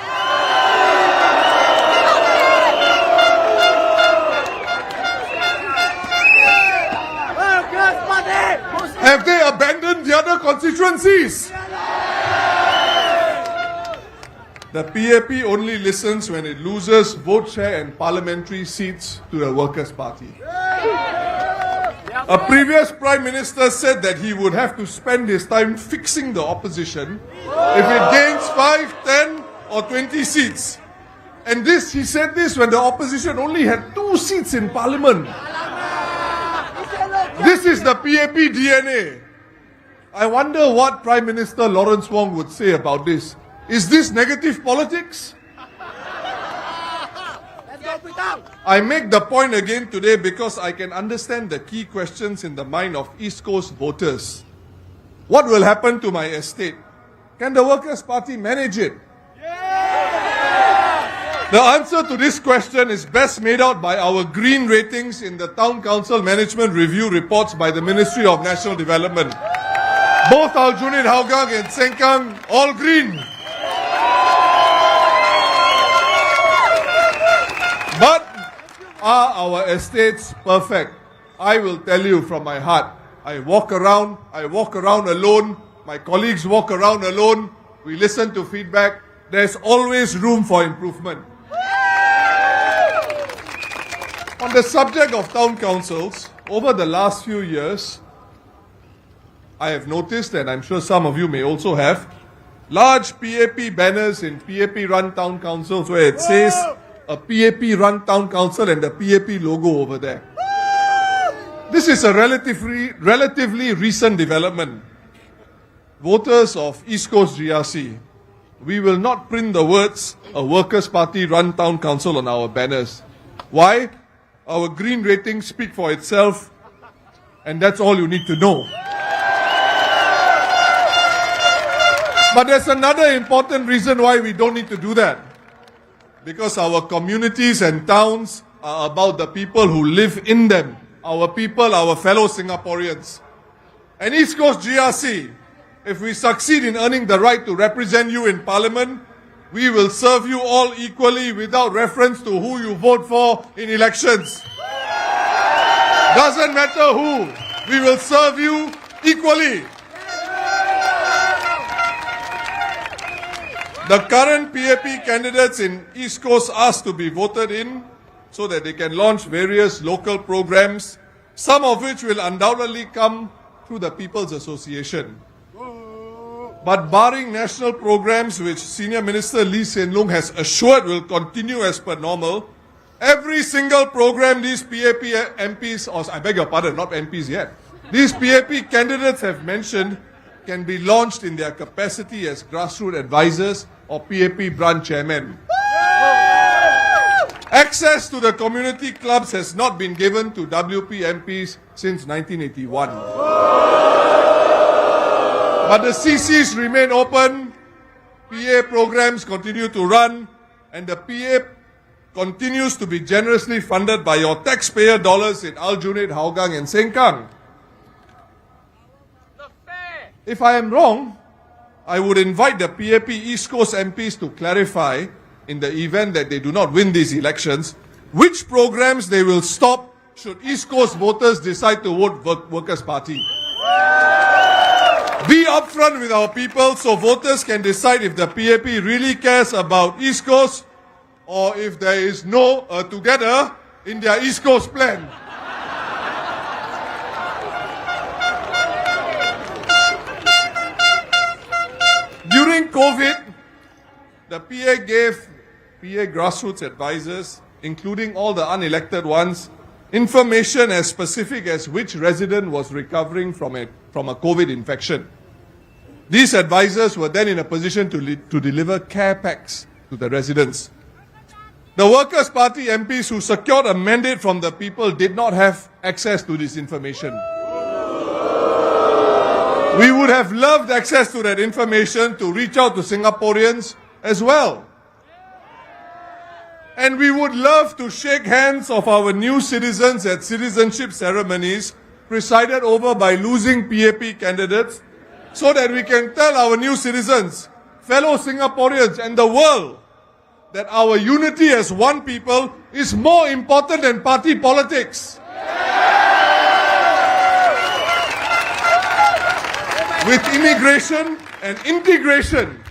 Have they abandoned the other constituencies? The PAP only listens when it loses vote share and parliamentary seats to the Workers' Party. A previous Prime Minister said that he would have to spend his time fixing the opposition if it gains 5, 10 or 20 seats. And he said this when the opposition only had 2 seats in Parliament. This is the PAP DNA. I wonder what Prime Minister Lawrence Wong would say about this. Is this negative politics? I make the point again today because I can understand the key questions in the mind of East Coast voters. What will happen to my estate? Can the Workers' Party manage it? The answer to this question is best made out by our green ratings in the Town Council Management Review reports by the Ministry of National Development. Both Aljunied, Hougang and Sengkang, all green. But are our estates perfect? I will tell you from my heart. I walk around alone. My colleagues walk around alone. We listen to feedback. There's always room for improvement. On the subject of town councils, over the last few years, I have noticed, and I'm sure some of you may also have, large PAP banners in PAP-run town councils where it says a PAP-run town council and the PAP logo over there. This is a relatively recent development. Voters of East Coast GRC, we will not print the words a Workers' Party-run town council on our banners. Why? Our green ratings speak for itself, and that's all you need to know. But there's another important reason why we don't need to do that. Because our communities and towns are about the people who live in them. Our people, our fellow Singaporeans. And East Coast GRC, if we succeed in earning the right to represent you in Parliament, we will serve you all equally without reference to who you vote for in elections. Doesn't matter who, we will serve you equally. The current PAP candidates in East Coast asked to be voted in so that they can launch various local programs, some of which will undoubtedly come through the People's Association. But barring national programs which Senior Minister Lee Hsien Loong has assured will continue as per normal, every single program these PAP MPs, or I beg your pardon, not MPs yet, these PAP candidates have mentioned can be launched in their capacity as grassroots advisors or PAP branch chairmen. Access to the community clubs has not been given to WP MPs since 1981. But the CCs remain open, PA programs continue to run, and the PA continues to be generously funded by your taxpayer dollars in Aljunied, Hougang and Sengkang. If I am wrong, I would invite the PAP East Coast MPs to clarify, in the event that they do not win these elections, which programs they will stop should East Coast voters decide to vote Workers' Party. Be upfront with our people so voters can decide if the PAP really cares about East Coast or if there is no together in their East Coast plan. During COVID, the PA gave PA grassroots advisors, including all the unelected ones, information as specific as which resident was recovering from a COVID infection. These advisors were then in a position to deliver care packs to the residents. The Workers' Party MPs who secured a mandate from the people did not have access to this information. We would have loved access to that information to reach out to Singaporeans as well. And we would love to shake hands of our new citizens at citizenship ceremonies presided over by losing PAP candidates so that we can tell our new citizens, fellow Singaporeans and the world that our unity as one people is more important than party politics. With immigration and integration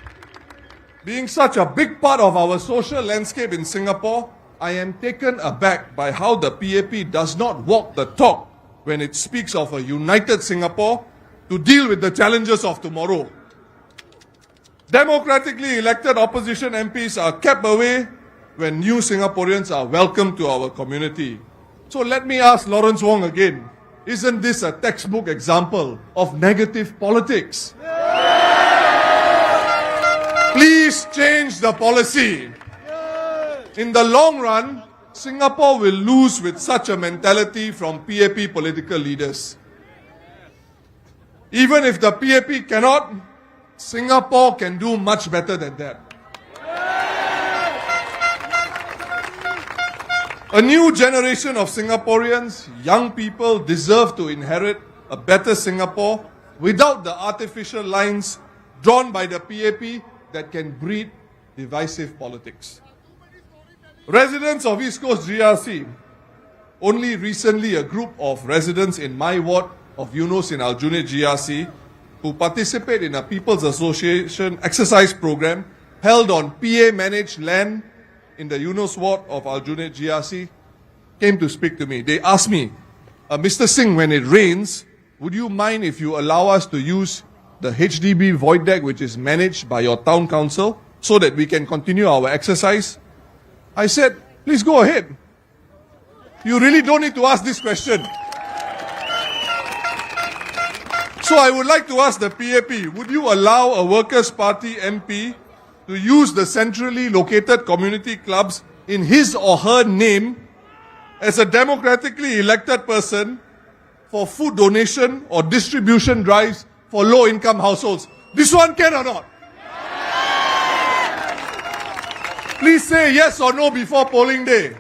being such a big part of our social landscape in Singapore, I am taken aback by how the PAP does not walk the talk when it speaks of a united Singapore to deal with the challenges of tomorrow. Democratically elected opposition MPs are kept away when new Singaporeans are welcomed to our community. So let me ask Lawrence Wong again, isn't this a textbook example of negative politics? Please change the policy. In the long run, Singapore will lose with such a mentality from PAP political leaders. Even if the PAP cannot, Singapore can do much better than that. A new generation of Singaporeans, young people, deserve to inherit a better Singapore without the artificial lines drawn by the PAP that can breed divisive politics. Residents of East Coast GRC, only recently a group of residents in my ward of Eunos in Aljunied GRC who participate in a People's Association exercise program held on PA-managed land in the Eunos ward of Aljunied GRC came to speak to me. They asked me, Mr. Singh, when it rains, would you mind if you allow us to use the HDB void deck which is managed by your town council so that we can continue our exercise? I said, please go ahead. You really don't need to ask this question. So I would like to ask the PAP, would you allow a Workers' Party MP to use the centrally located community clubs in his or her name as a democratically elected person for food donation or distribution drives for low-income households? This one can or not? Please say yes or no before polling day.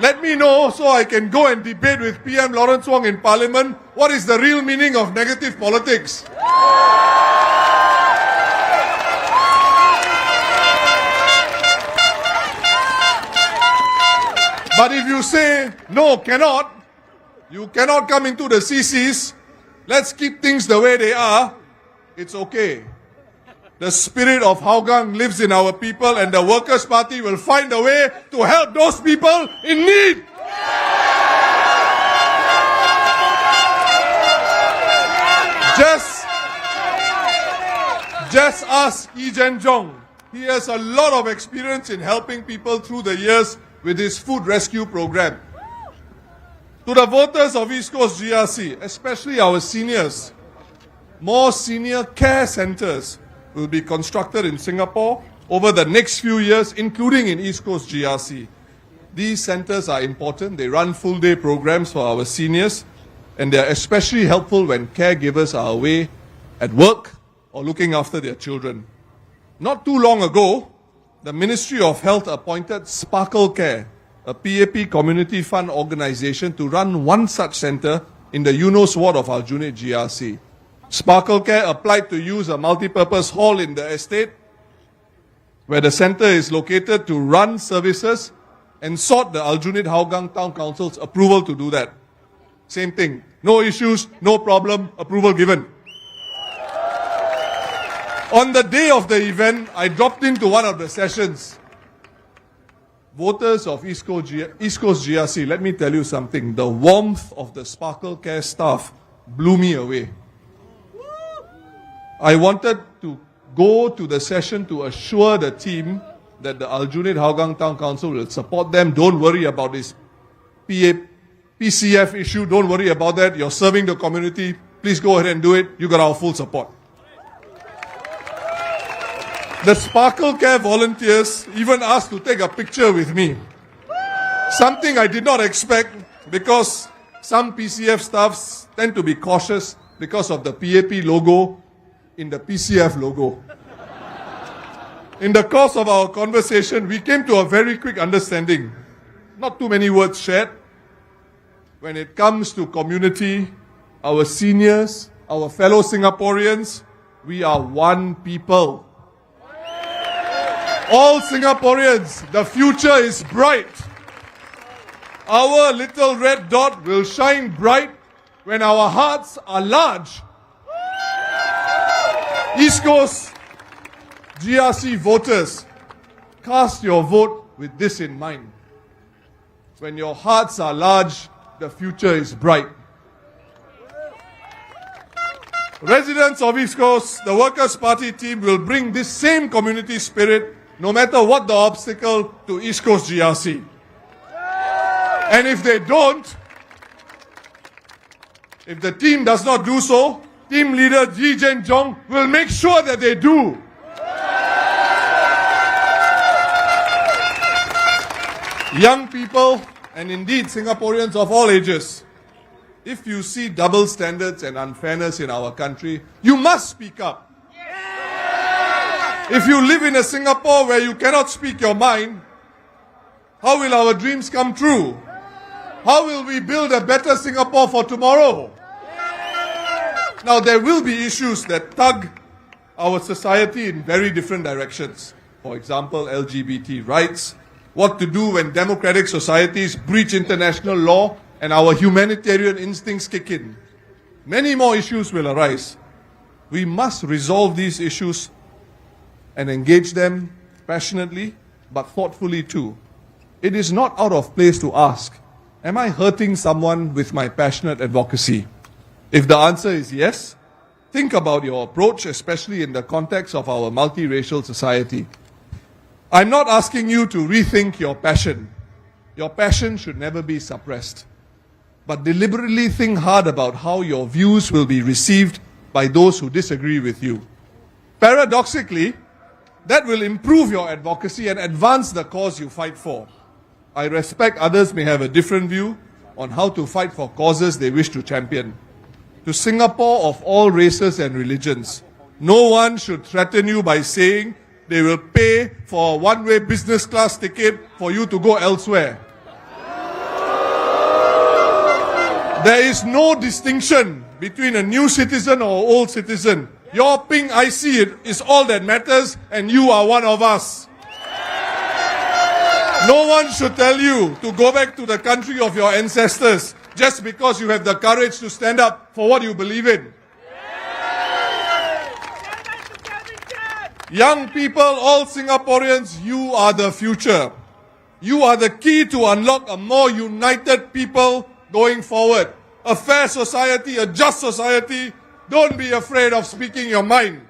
Let me know so I can go and debate with PM Lawrence Wong in Parliament what is the real meaning of negative politics. But if you say, no, cannot, you cannot come into the CCs, let's keep things the way they are, it's okay. The spirit of Hougang lives in our people and the Workers' Party will find a way to help those people in need. Just ask Jen Jong. He has a lot of experience in helping people through the years with his food rescue program. To the voters of East Coast GRC, especially our seniors, more senior care centers will be constructed in Singapore over the next few years, including in East Coast GRC. These centers are important. They run full-day programs for our seniors, and they are especially helpful when caregivers are away at work or looking after their children. Not too long ago, the Ministry of Health appointed Sparkle Care, a PAP community fund organization, to run one such center in the Eunos ward of Aljunied GRC. Sparkle Care applied to use a multi-purpose hall in the estate where the center is located to run services and sought the Aljunied Hougang Town Council's approval to do that. Same thing. No issues, no problem, approval given. On the day of the event, I dropped into one of the sessions. Voters of East Coast GRC, let me tell you something. The warmth of the Sparkle Care staff blew me away. I wanted to go to the session to assure the team that the Aljunied Hougang Town Council will support them. Don't worry about this PCF issue. Don't worry about that. You're serving the community. Please go ahead and do it. You got our full support. The Sparkle Care volunteers even asked to take a picture with me. Something I did not expect because some PCF staffs tend to be cautious because of the PAP logo in the PCF logo. In the course of our conversation, we came to a very quick understanding. Not too many words shared. When it comes to community, our seniors, our fellow Singaporeans, we are one people. All Singaporeans, the future is bright. Our little red dot will shine bright when our hearts are large. East Coast GRC voters, cast your vote with this in mind. When your hearts are large, the future is bright. Residents of East Coast, the Workers' Party team will bring this same community spirit no matter what the obstacle to East Coast GRC. And if they don't, if the team does not do so, team leader Jen Jong will make sure that they do. Young people, and indeed Singaporeans of all ages, if you see double standards and unfairness in our country, you must speak up. If you live in a Singapore where you cannot speak your mind, how will our dreams come true? How will we build a better Singapore for tomorrow? Now, there will be issues that tug our society in very different directions. For example, LGBT rights, what to do when democratic societies breach international law and our humanitarian instincts kick in. Many more issues will arise. We must resolve these issues and engage them passionately, but thoughtfully too. It is not out of place to ask, am I hurting someone with my passionate advocacy? If the answer is yes, think about your approach, especially in the context of our multiracial society. I'm not asking you to rethink your passion. Your passion should never be suppressed. But deliberately think hard about how your views will be received by those who disagree with you. Paradoxically, that will improve your advocacy and advance the cause you fight for. I respect others may have a different view on how to fight for causes they wish to champion. To Singapore of all races and religions, no one should threaten you by saying they will pay for a one-way business class ticket for you to go elsewhere. There is no distinction between a new citizen or old citizen. Your pink IC is all that matters, and you are one of us. No one should tell you to go back to the country of your ancestors just because you have the courage to stand up for what you believe in. Young people, all Singaporeans, you are the future. You are the key to unlock a more united people going forward. A fair society, a just society. Don't be afraid of speaking your mind.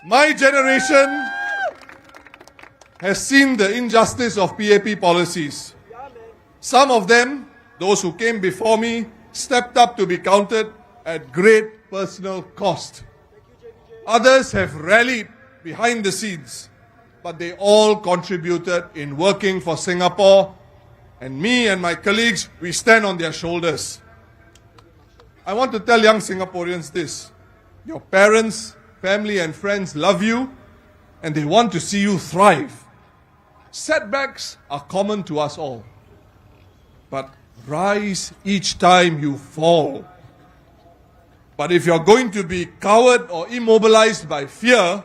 My generation has seen the injustice of PAP policies. Some of them, those who came before me, stepped up to be counted at great personal cost. Others have rallied behind the scenes, but they all contributed in working for Singapore, and me and my colleagues, we stand on their shoulders. I want to tell young Singaporeans this. Your parents, family and friends love you, and they want to see you thrive. Setbacks are common to us all, but rise each time you fall. But if you're going to be cowed or immobilized by fear,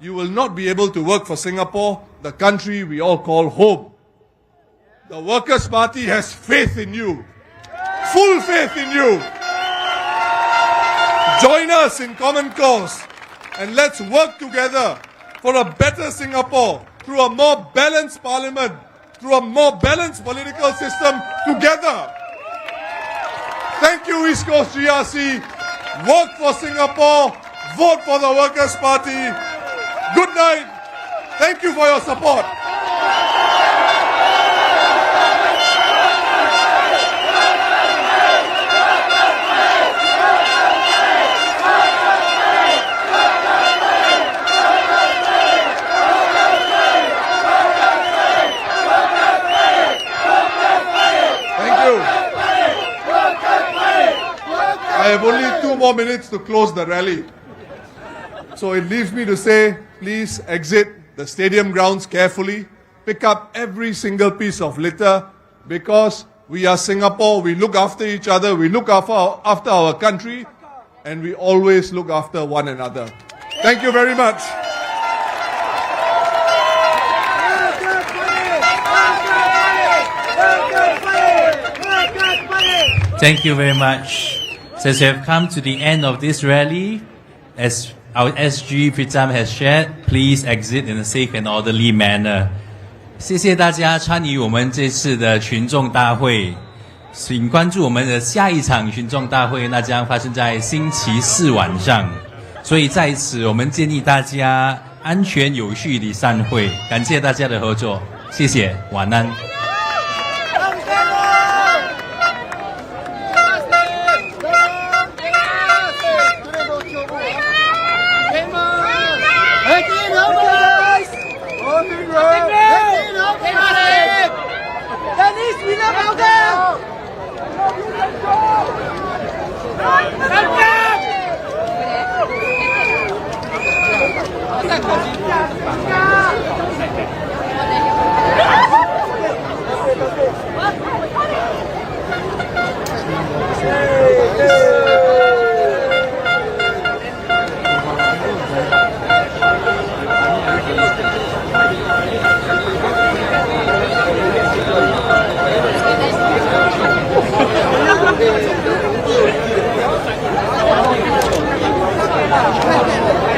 you will not be able to work for Singapore, the country we all call home. The Workers' Party has faith in you. Full faith in you. Join us in common cause and let's work together for a better Singapore through a more balanced parliament, through a more balanced political system together. Thank you, East Coast GRC. Work for Singapore. Vote for the Workers' Party. Good night. Thank you for your support. I have only 2 more minutes to close the rally. So it leaves me to say, please exit the stadium grounds carefully. Pick up every single piece of litter because we are Singapore. We look after each other. We look after our country. And we always look after one another. Thank you very much. Thank you very much. Since we have come to the end of this rally, as our SG Pritam has shared, please exit in a safe and orderly manner. 谢谢大家参与我们这次的群众大会，请关注我们的下一场群众大会，那将发生在星期四晚上。所以在此，我们建议大家安全有序地散会。感谢大家的合作，谢谢，晚安。Dennis, we love Alga! Thank you.